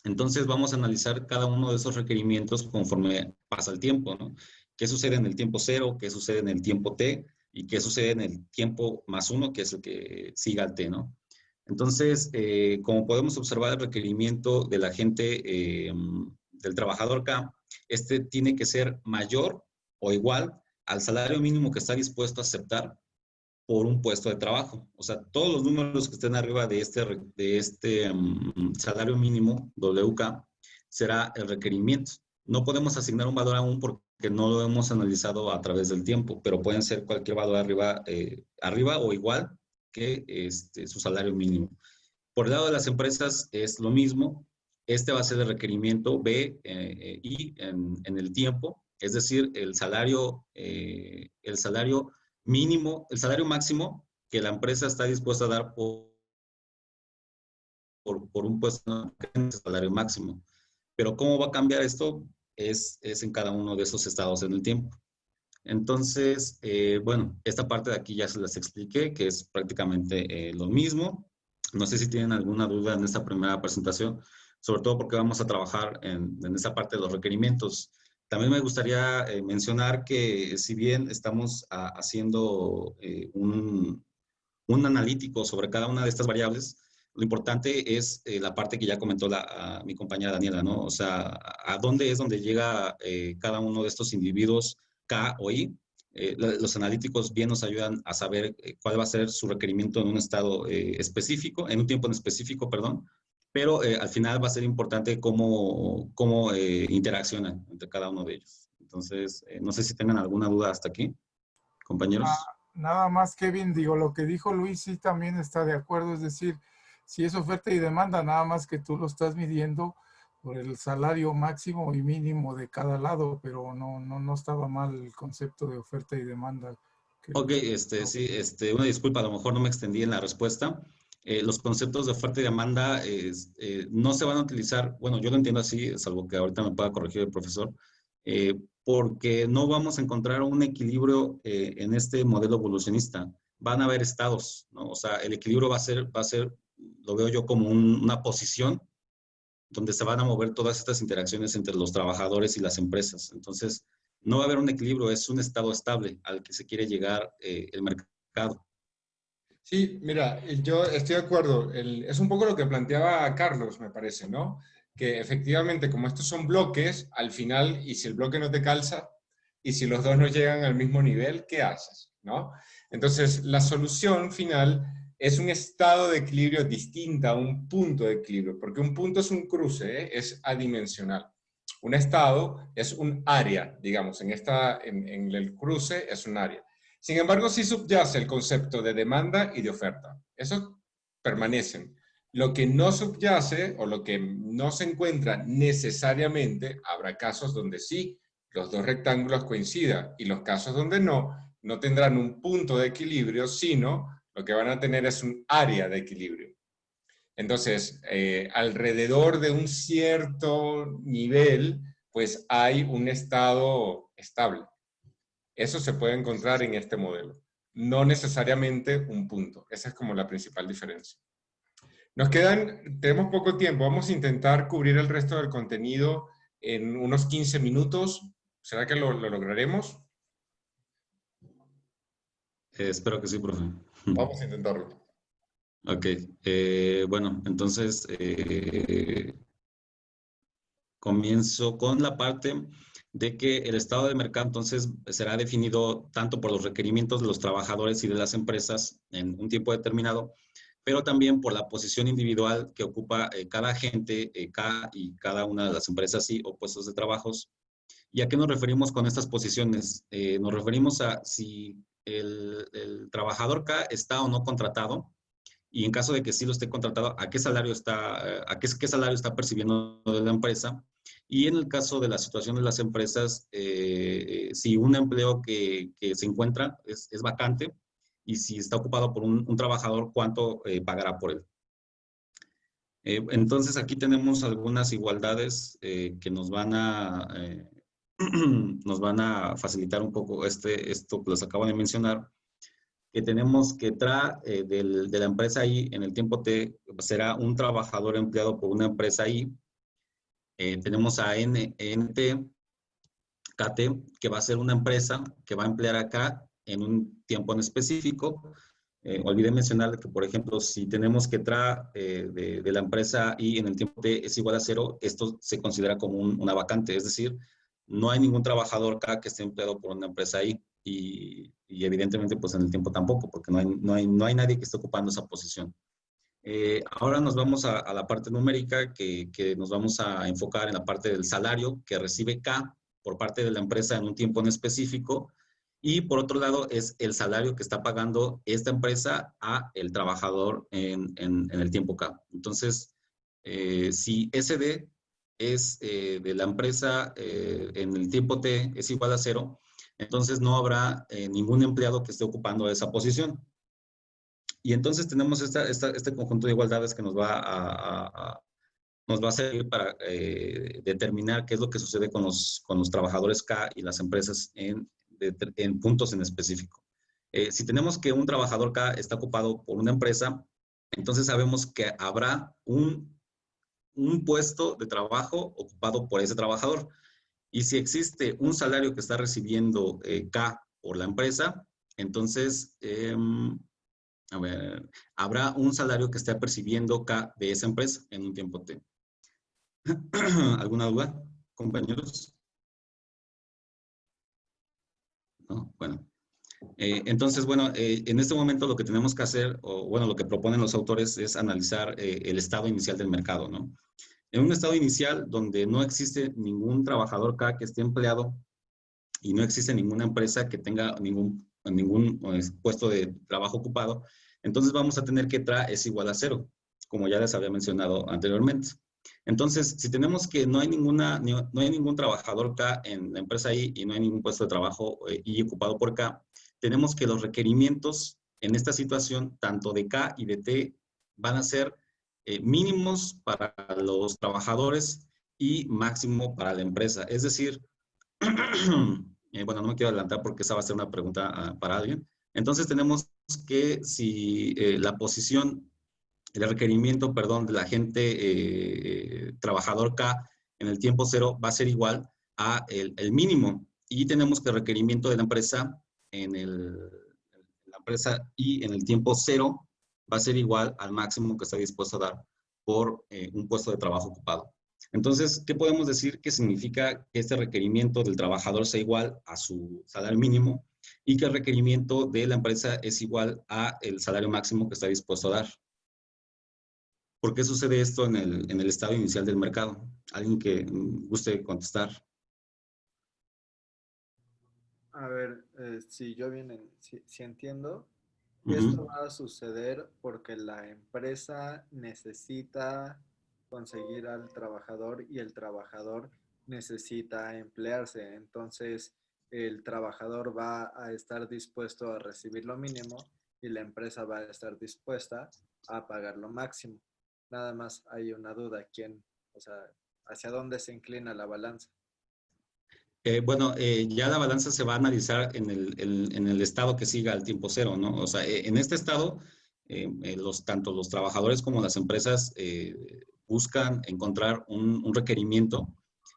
Entonces vamos a analizar cada uno de esos requerimientos conforme pasa el tiempo, ¿no? ¿Qué sucede en el tiempo 0? ¿Qué sucede en el tiempo T? ¿Y qué sucede en el tiempo +1, que es el que siga al T, ¿no? Entonces, como podemos observar el requerimiento de la gente, del trabajador K, tiene que ser mayor o igual al salario mínimo que está dispuesto a aceptar por un puesto de trabajo. O sea, todos los números que estén arriba de este salario mínimo, WK, será el requerimiento. No podemos asignar un valor aún porque no lo hemos analizado a través del tiempo, pero pueden ser cualquier valor arriba o igual que su salario mínimo. Por el lado de las empresas es lo mismo. Va a ser el requerimiento B y en el tiempo, es decir, el salario mínimo, el salario máximo que la empresa está dispuesta a dar por un puesto de salario máximo. pero cómo va a cambiar esto es en cada uno de esos estados en el tiempo. Entonces, bueno, esta parte de aquí ya se las expliqué, que es prácticamente lo mismo. No sé si tienen alguna duda en esta primera presentación, sobre todo porque vamos a trabajar en esa parte de los requerimientos. También me gustaría mencionar que si bien estamos haciendo un analítico sobre cada una de estas variables, lo importante es la parte que ya comentó mi compañera Daniela, ¿no? O sea, a dónde es donde llega cada uno de estos individuos K o I. Los analíticos bien nos ayudan a saber cuál va a ser su requerimiento en un estado específico, en un tiempo en específico, perdón, pero al final va a ser importante cómo interaccionan entre cada uno de ellos. Entonces, no sé si tengan alguna duda hasta aquí, compañeros. Nada más, Kevin, digo, lo que dijo Luis sí también está de acuerdo, es decir, si es oferta y demanda, nada más que tú lo estás midiendo por el salario máximo y mínimo de cada lado, pero no estaba mal el concepto de oferta y demanda. Ok, sí, una disculpa, a lo mejor no me extendí en la respuesta. Los conceptos de oferta y demanda no se van a utilizar, bueno, yo lo entiendo así, salvo que ahorita me pueda corregir el profesor, porque no vamos a encontrar un equilibrio en este modelo evolucionista. Van a haber estados, ¿no? O sea, el equilibrio va a ser, lo veo yo como una posición donde se van a mover todas estas interacciones entre los trabajadores y las empresas. Entonces, no va a haber un equilibrio, es un estado estable al que se quiere llegar el mercado. Sí, mira, yo estoy de acuerdo. Es un poco lo que planteaba Carlos, me parece, ¿no? Que efectivamente, como estos son bloques, al final, y si el bloque no te calza, y si los dos no llegan al mismo nivel, ¿qué haces? ¿No? Entonces, la solución final es un estado de equilibrio distinta a un punto de equilibrio, porque un punto es un cruce, ¿eh? Es adimensional. Un estado es un área, digamos, en el cruce es un área. Sin embargo, sí subyace el concepto de demanda y de oferta. Esos permanecen. Lo que no subyace o lo que no se encuentra necesariamente, habrá casos donde sí, los dos rectángulos coincidan, y los casos donde no tendrán un punto de equilibrio, sino lo que van a tener es un área de equilibrio. Entonces, alrededor de un cierto nivel, pues hay un estado estable. Eso se puede encontrar en este modelo. No necesariamente un punto. Esa es como la principal diferencia. Tenemos poco tiempo. Vamos a intentar cubrir el resto del contenido en unos 15 minutos. ¿Será que lo lograremos? Espero que sí, profe. Vamos a intentarlo. Ok. Bueno, entonces comienzo con la parte de que el estado de mercado entonces será definido tanto por los requerimientos de los trabajadores y de las empresas en un tiempo determinado, pero también por la posición individual que ocupa cada agente y cada una de las empresas o puestos de trabajos. ¿Y a qué nos referimos con estas posiciones? Nos referimos a si el trabajador K está o no contratado, y en caso de que sí lo esté contratado, ¿a qué salario qué salario está percibiendo de la empresa? Y en el caso de la situación de las empresas, si un empleo que se encuentra es vacante, y si está ocupado por un trabajador, ¿cuánto pagará por él? Entonces, aquí tenemos algunas igualdades que nos van a facilitar un poco esto que les acabo de mencionar, que tenemos que de la empresa I en el tiempo T será un trabajador empleado por una empresa I. Tenemos a NT, KT, que va a ser una empresa que va a emplear acá en un tiempo en específico. Olvidé mencionar que, por ejemplo, si tenemos que de la empresa I en el tiempo T es igual a 0, esto se considera como una vacante, es decir, no hay ningún trabajador acá que esté empleado por una empresa I. Y evidentemente pues en el tiempo tampoco, porque no hay nadie que esté ocupando esa posición. Ahora nos vamos a la parte numérica, que nos vamos a enfocar en la parte del salario que recibe K por parte de la empresa en un tiempo en específico, y por otro lado es el salario que está pagando esta empresa a el trabajador en el tiempo K. Entonces, si SD es de la empresa en el tiempo T es igual a 0, entonces no habrá ningún empleado que esté ocupando esa posición. Y entonces tenemos este conjunto de igualdades que nos va nos va a servir para determinar qué es lo que sucede con los trabajadores K y las empresas en puntos en específico. Si tenemos que un trabajador K está ocupado por una empresa, entonces sabemos que habrá un puesto de trabajo ocupado por ese trabajador. Y si existe un salario que está recibiendo K por la empresa, entonces habrá un salario que esté percibiendo K de esa empresa en un tiempo T. ¿Alguna duda, compañeros? ¿No? Bueno. Entonces, bueno, en este momento lo que tenemos que hacer, o bueno, lo que proponen los autores es analizar el estado inicial del mercado, ¿no? En un estado inicial donde no existe ningún trabajador K que esté empleado y no existe ninguna empresa que tenga ningún puesto de trabajo ocupado, entonces vamos a tener que TRA es igual a 0, como ya les había mencionado anteriormente. Entonces, si tenemos que no hay ningún trabajador K en la empresa I y no hay ningún puesto de trabajo I ocupado por K, tenemos que los requerimientos en esta situación, tanto de K y de T, van a ser mínimos para los trabajadores y máximo para la empresa. Es decir, bueno, no me quiero adelantar porque esa va a ser una pregunta para alguien. Entonces tenemos que si la posición, el requerimiento, perdón, del agente trabajador K en el tiempo 0 va a ser igual a el mínimo. Y tenemos que el requerimiento de la empresa la empresa I en el tiempo 0 va a ser igual al máximo que está dispuesto a dar por un puesto de trabajo ocupado. Entonces, ¿qué podemos decir? Que significa que este requerimiento del trabajador sea igual a su salario mínimo y que el requerimiento de la empresa es igual a el salario máximo que está dispuesto a dar. ¿Por qué sucede esto en el estado inicial del mercado? ¿Alguien que guste contestar? A ver, si yo si entiendo, esto va a suceder porque la empresa necesita conseguir al trabajador y el trabajador necesita emplearse. Entonces, el trabajador va a estar dispuesto a recibir lo mínimo y la empresa va a estar dispuesta a pagar lo máximo. Nada más hay una duda, ¿hacia dónde se inclina la balanza? Bueno, ya la balanza se va a analizar en el estado que siga al tiempo 0, ¿no? O sea, en este estado, tanto los trabajadores como las empresas buscan encontrar un requerimiento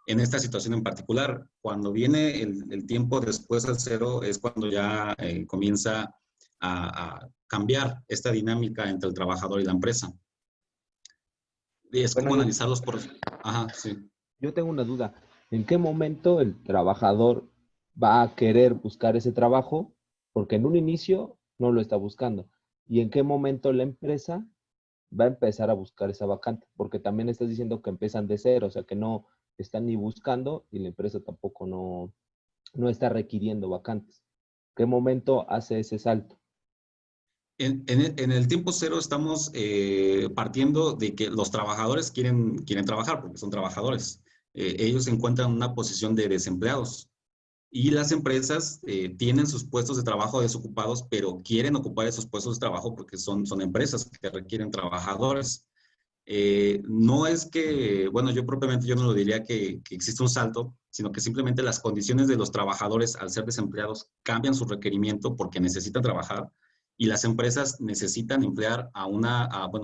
en esta situación en particular. Cuando viene el tiempo después al 0 es cuando ya comienza a cambiar esta dinámica entre el trabajador y la empresa. Es como analizarlos por... Ajá, sí. Yo tengo una duda. ¿En qué momento el trabajador va a querer buscar ese trabajo? Porque en un inicio no lo está buscando. ¿Y en qué momento la empresa va a empezar a buscar esa vacante? Porque también estás diciendo que empiezan de 0, o sea que no están ni buscando y la empresa tampoco no está requiriendo vacantes. ¿Qué momento hace ese salto? En el tiempo 0 estamos partiendo de que los trabajadores quieren trabajar porque son trabajadores. Ellos se encuentran en una posición de desempleados y las empresas tienen sus puestos de trabajo desocupados, pero quieren ocupar esos puestos de trabajo porque son empresas que requieren trabajadores. No es que, bueno, yo no lo diría que existe un salto, sino que simplemente las condiciones de los trabajadores al ser desempleados cambian su requerimiento porque necesitan trabajar y las empresas necesitan emplear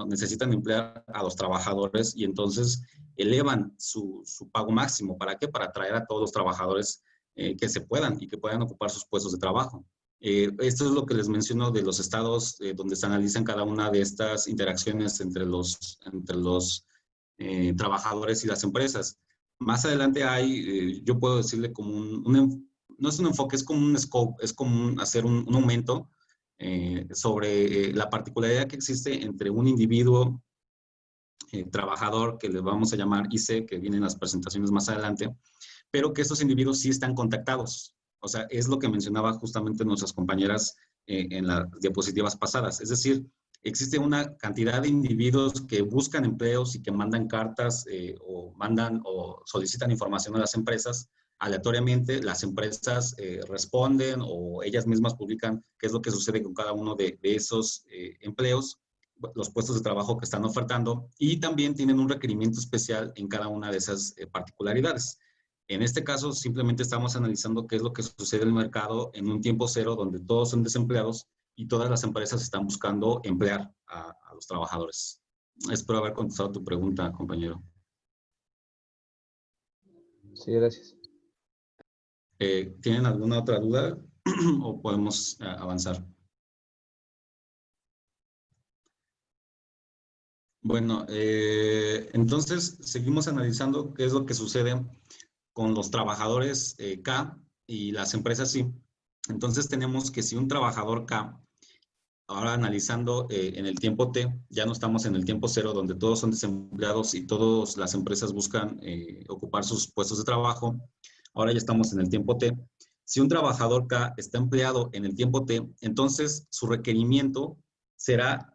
necesitan emplear a los trabajadores y entonces elevan su pago máximo. ¿Para qué? Para atraer a todos los trabajadores que se puedan y que puedan ocupar sus puestos de trabajo. Esto es lo que les menciono de los estados donde se analizan cada una de estas interacciones entre los trabajadores y las empresas. Más adelante hay, yo puedo decirle como no es un enfoque, es como un scope, es como hacer un aumento sobre la particularidad que existe entre un individuo trabajador, que le vamos a llamar IC, que vienen las presentaciones más adelante, pero que estos individuos sí están contactados. O sea, es lo que mencionaba justamente nuestras compañeras en las diapositivas pasadas. Es decir, existe una cantidad de individuos que buscan empleos y que mandan cartas o solicitan información a las empresas. Aleatoriamente, las empresas responden o ellas mismas publican qué es lo que sucede con cada uno de esos empleos los puestos de trabajo que están ofertando y también tienen un requerimiento especial en cada una de esas particularidades. En este caso, simplemente estamos analizando qué es lo que sucede en el mercado en un tiempo cero donde todos son desempleados y todas las empresas están buscando emplear a los trabajadores. Espero haber contestado tu pregunta, compañero. Sí, gracias. ¿Tienen alguna otra duda o podemos avanzar? Bueno, entonces seguimos analizando qué es lo que sucede con los trabajadores K y las empresas I. Entonces tenemos que si un trabajador K, ahora analizando en el tiempo T, ya no estamos en el tiempo cero donde todos son desempleados y todas las empresas buscan ocupar sus puestos de trabajo. Ahora ya estamos en el tiempo T. Si un trabajador K está empleado en el tiempo T, entonces su requerimiento será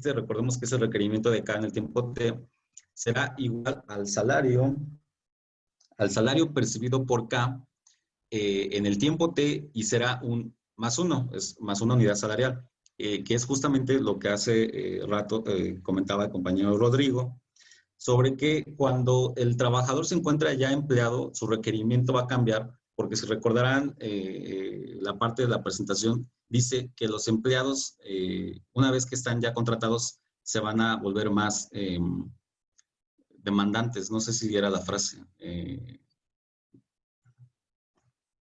recordemos que ese requerimiento de K en el tiempo T será igual al salario percibido por K en el tiempo T y será un más uno, es más una unidad salarial, que es justamente lo que hace rato comentaba el compañero Rodrigo, sobre que cuando el trabajador se encuentra ya empleado, su requerimiento va a cambiar, porque si recordarán la parte de la presentación, dice que los empleados, una vez que están ya contratados, se van a volver más demandantes. No sé si era la frase.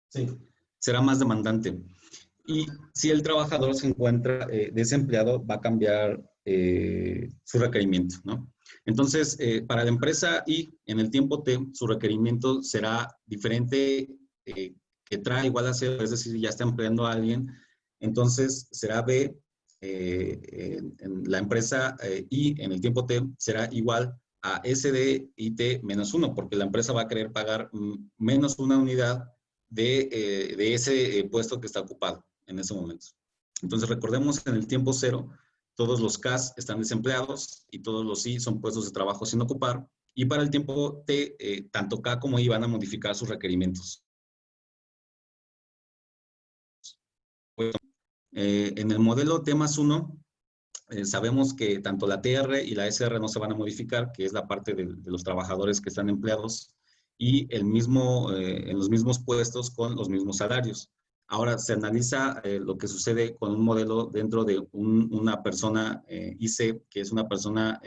Sí, será más demandante. Y si el trabajador se encuentra desempleado, va a cambiar su requerimiento, ¿no? Entonces, para la empresa I, en el tiempo T, su requerimiento será diferente, que trae igual a cero, es decir, ya está empleando a alguien. Entonces, será B, en la empresa I, en el tiempo T, será igual a SDIT menos 1, porque la empresa va a querer pagar menos una unidad de ese puesto que está ocupado en ese momento. Entonces, recordemos que en el tiempo cero, todos los Ks están desempleados y todos los I son puestos de trabajo sin ocupar. Y para el tiempo T, tanto K como I van a modificar sus requerimientos. En el modelo T más 1, sabemos que tanto la TR y la SR no se van a modificar, que es la parte de los trabajadores que están empleados, y en los mismos puestos con los mismos salarios. Ahora se analiza lo que sucede con un modelo dentro de una persona IC, que es una persona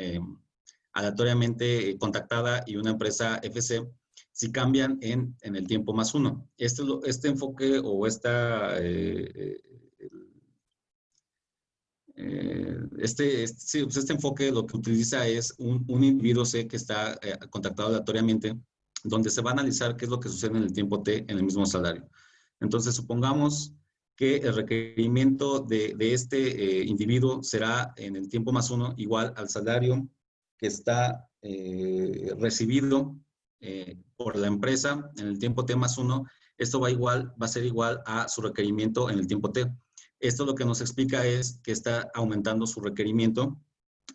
aleatoriamente contactada, y una empresa FC, si cambian en el tiempo más 1. Este enfoque o este enfoque lo que utiliza es un individuo C que está contactado aleatoriamente, donde se va a analizar qué es lo que sucede en el tiempo T en el mismo salario. Entonces, supongamos que el requerimiento de este individuo será en el tiempo más 1 igual al salario que está recibido por la empresa en el tiempo T más 1. Esto va a ser igual a su requerimiento en el tiempo T. Esto lo que nos explica es que está aumentando su requerimiento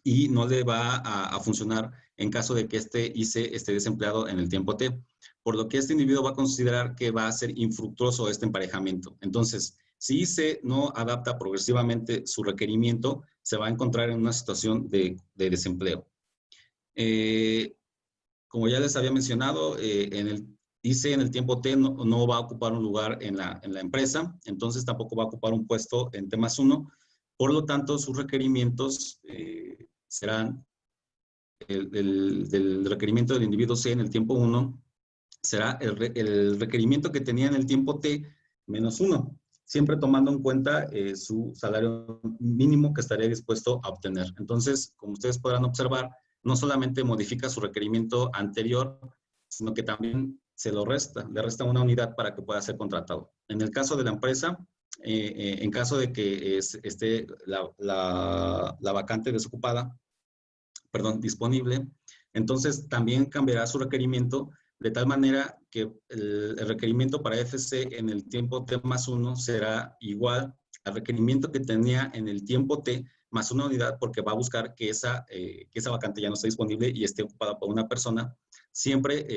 y no le va a funcionar en caso de que este IC esté desempleado en el tiempo T. Por lo que este individuo va a considerar que va a ser infructuoso este emparejamiento. Entonces, si IC no adapta progresivamente su requerimiento, se va a encontrar en una situación de desempleo. Como ya les había mencionado, IC en el tiempo T no va a ocupar un lugar en la empresa, entonces tampoco va a ocupar un puesto en T más 1. Por lo tanto, sus requerimientos serán del requerimiento del individuo C en el tiempo 1, será el requerimiento que tenía en el tiempo T menos 1, siempre tomando en cuenta su salario mínimo que estaría dispuesto a obtener. Entonces, como ustedes podrán observar, no solamente modifica su requerimiento anterior, sino que también le resta una unidad para que pueda ser contratado. En el caso de la empresa, en caso de que esté la vacante desocupada, disponible, entonces también cambiará su requerimiento de tal manera que el requerimiento para FC en el tiempo T más 1 será igual al requerimiento que tenía en el tiempo T más una unidad, porque va a buscar que esa vacante ya no esté disponible y esté ocupada por una persona, siempre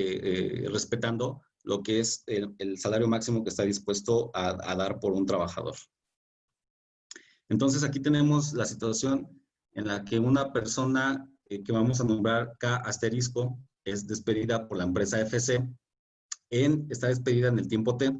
respetando lo que es el salario máximo que está dispuesto a dar por un trabajador. Entonces aquí tenemos la situación en la que una persona que vamos a nombrar K asterisco es despedida por la empresa FC, está despedida en el tiempo T.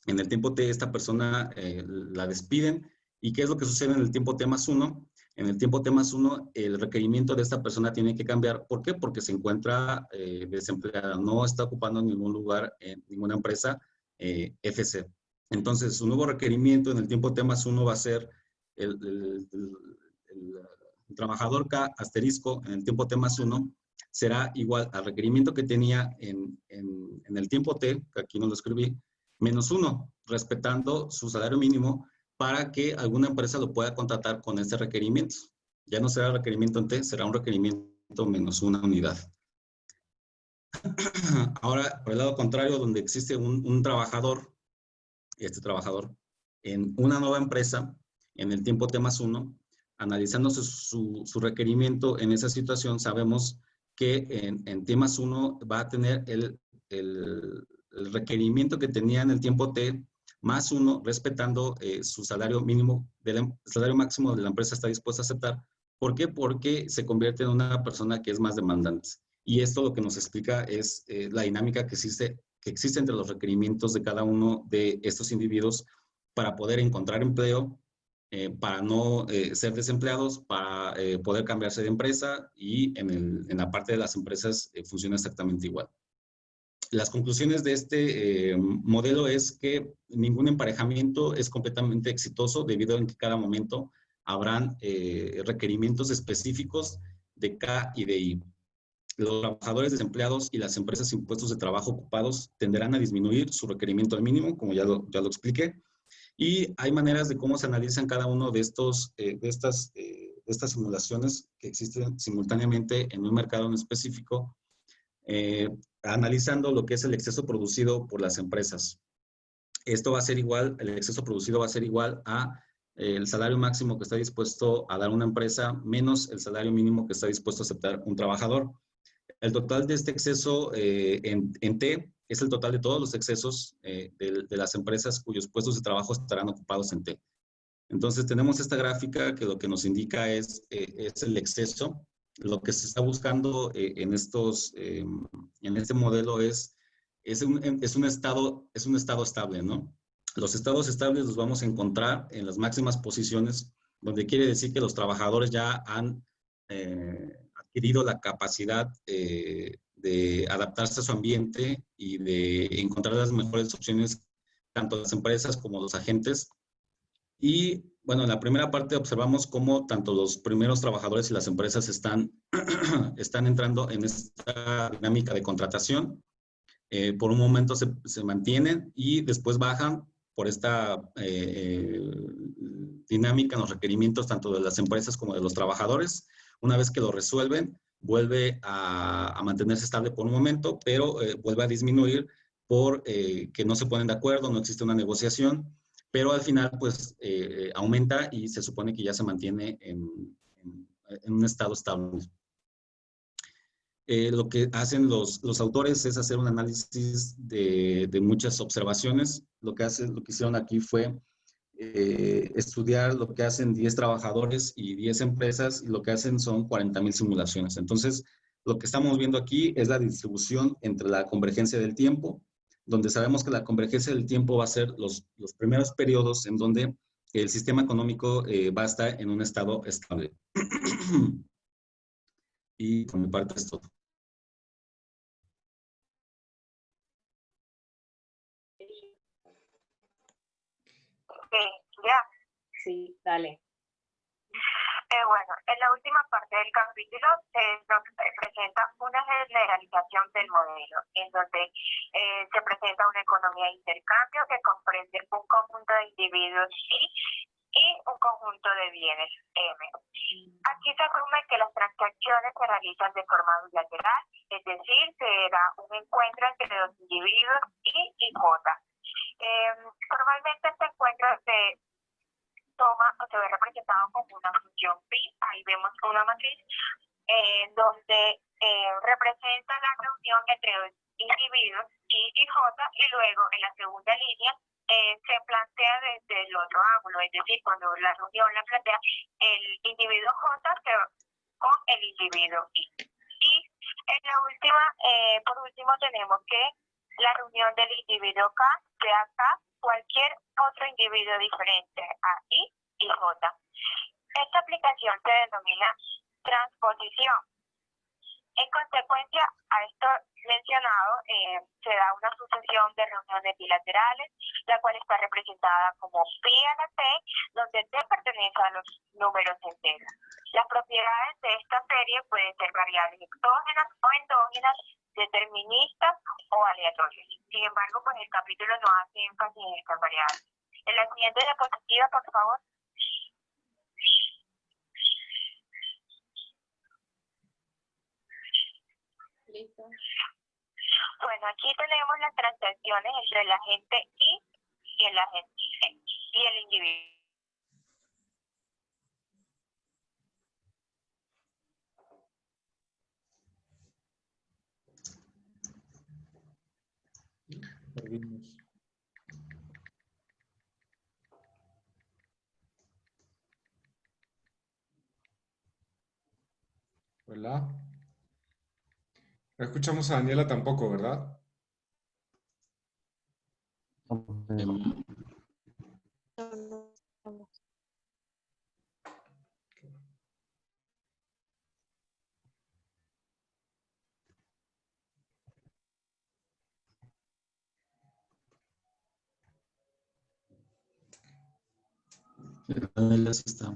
En el tiempo T esta persona la despiden. ¿Y qué es lo que sucede en el tiempo T más 1? En el tiempo T más 1 el requerimiento de esta persona tiene que cambiar. ¿Por qué? Porque se encuentra desempleada, no está ocupando ningún lugar en ninguna empresa FC. Entonces su nuevo requerimiento en el tiempo T más 1 va a ser el trabajador K asterisco en el tiempo T más 1 será igual al requerimiento que tenía en el tiempo T, que aquí no lo escribí, menos 1, respetando su salario mínimo para que alguna empresa lo pueda contratar con este requerimiento. Ya no será requerimiento en T, será un requerimiento menos 1 unidad. Ahora, por el lado contrario, donde existe un trabajador, este trabajador, en una nueva empresa, en el tiempo T más 1, analizando su requerimiento en esa situación, sabemos que en T más 1 va a tener el requerimiento que tenía en el tiempo T más 1, respetando su salario mínimo, el salario máximo de la empresa está dispuesta a aceptar. ¿Por qué? Porque se convierte en una persona que es más demandante. Y esto lo que nos explica es la dinámica que existe entre los requerimientos de cada uno de estos individuos para poder encontrar empleo, para no ser desempleados, para poder cambiarse de empresa, y en la parte de las empresas funciona exactamente igual. Las conclusiones de este modelo es que ningún emparejamiento es completamente exitoso debido a que cada momento habrán requerimientos específicos de K y de I. Los trabajadores desempleados y las empresas sin puestos de trabajo ocupados tenderán a disminuir su requerimiento al mínimo, como ya lo expliqué. Y hay maneras de cómo se analizan cada uno de estas simulaciones que existen simultáneamente en un mercado en específico, analizando lo que es el exceso producido por las empresas. Esto va a ser igual, el exceso producido va a ser igual a el salario máximo que está dispuesto a dar una empresa menos el salario mínimo que está dispuesto a aceptar un trabajador. El total de este exceso en T es el total de todos los excesos de las empresas cuyos puestos de trabajo estarán ocupados en T. Entonces tenemos esta gráfica que lo que nos indica es el exceso. Lo que se está buscando en este modelo es un estado estable, ¿no? Los estados estables los vamos a encontrar en las máximas posiciones, donde quiere decir que los trabajadores ya han adquirido la capacidad de adaptarse a su ambiente y de encontrar las mejores opciones, tanto las empresas como los agentes. Y bueno, en la primera parte observamos cómo tanto los primeros trabajadores y las empresas están entrando en esta dinámica de contratación. Por un momento se mantienen y después bajan por esta dinámica en los requerimientos tanto de las empresas como de los trabajadores. Una vez que lo resuelven, vuelve a mantenerse estable por un momento, pero vuelve a disminuir por que no se ponen de acuerdo, no existe una negociación, pero al final pues aumenta y se supone que ya se mantiene en un estado estable. Lo que hacen los autores es hacer un análisis de muchas observaciones. Lo que hicieron aquí fue estudiar lo que hacen 10 trabajadores y 10 empresas, y lo que hacen son 40,000 simulaciones. Entonces, lo que estamos viendo aquí es la distribución entre la convergencia del tiempo, donde sabemos que la convergencia del tiempo va a ser los primeros periodos en donde el sistema económico va a estar en un estado estable. Y por mi parte es todo. Ya. Sí, dale. Bueno, en la última parte del capítulo nos presenta una generalización del modelo, en donde se presenta una economía de intercambio que comprende un conjunto de individuos y un conjunto de bienes M. Aquí se asume que las transacciones se realizan de forma bilateral, es decir, se da un encuentro entre los individuos I y J. Formalmente este encuentro se toma o se ve representado como una función pi. Ahí vemos una matriz donde representa la reunión entre los individuos I y J, y luego en la segunda línea se plantea desde el otro ángulo, es decir, cuando la reunión la plantea el individuo J con el individuo I. Y en la última, por último, tenemos que la reunión del individuo K sea K cualquier otro individuo diferente a I y J. Esta aplicación se denomina transposición. En consecuencia a esto mencionado, se da una sucesión de reuniones bilaterales, la cual está representada como pi a la t, donde t pertenece a los números enteros. Las propiedades de esta serie pueden ser variables exógenas o endógenas, deterministas o aleatorias. Sin embargo, pues el capítulo no hace énfasis en estas variables. En la siguiente diapositiva, por favor. Listo. Bueno, aquí tenemos las transacciones entre el agente I y el agente y el individuo. Perdimos. Hola. No escuchamos a Daniela tampoco, ¿verdad? Daniela sí está.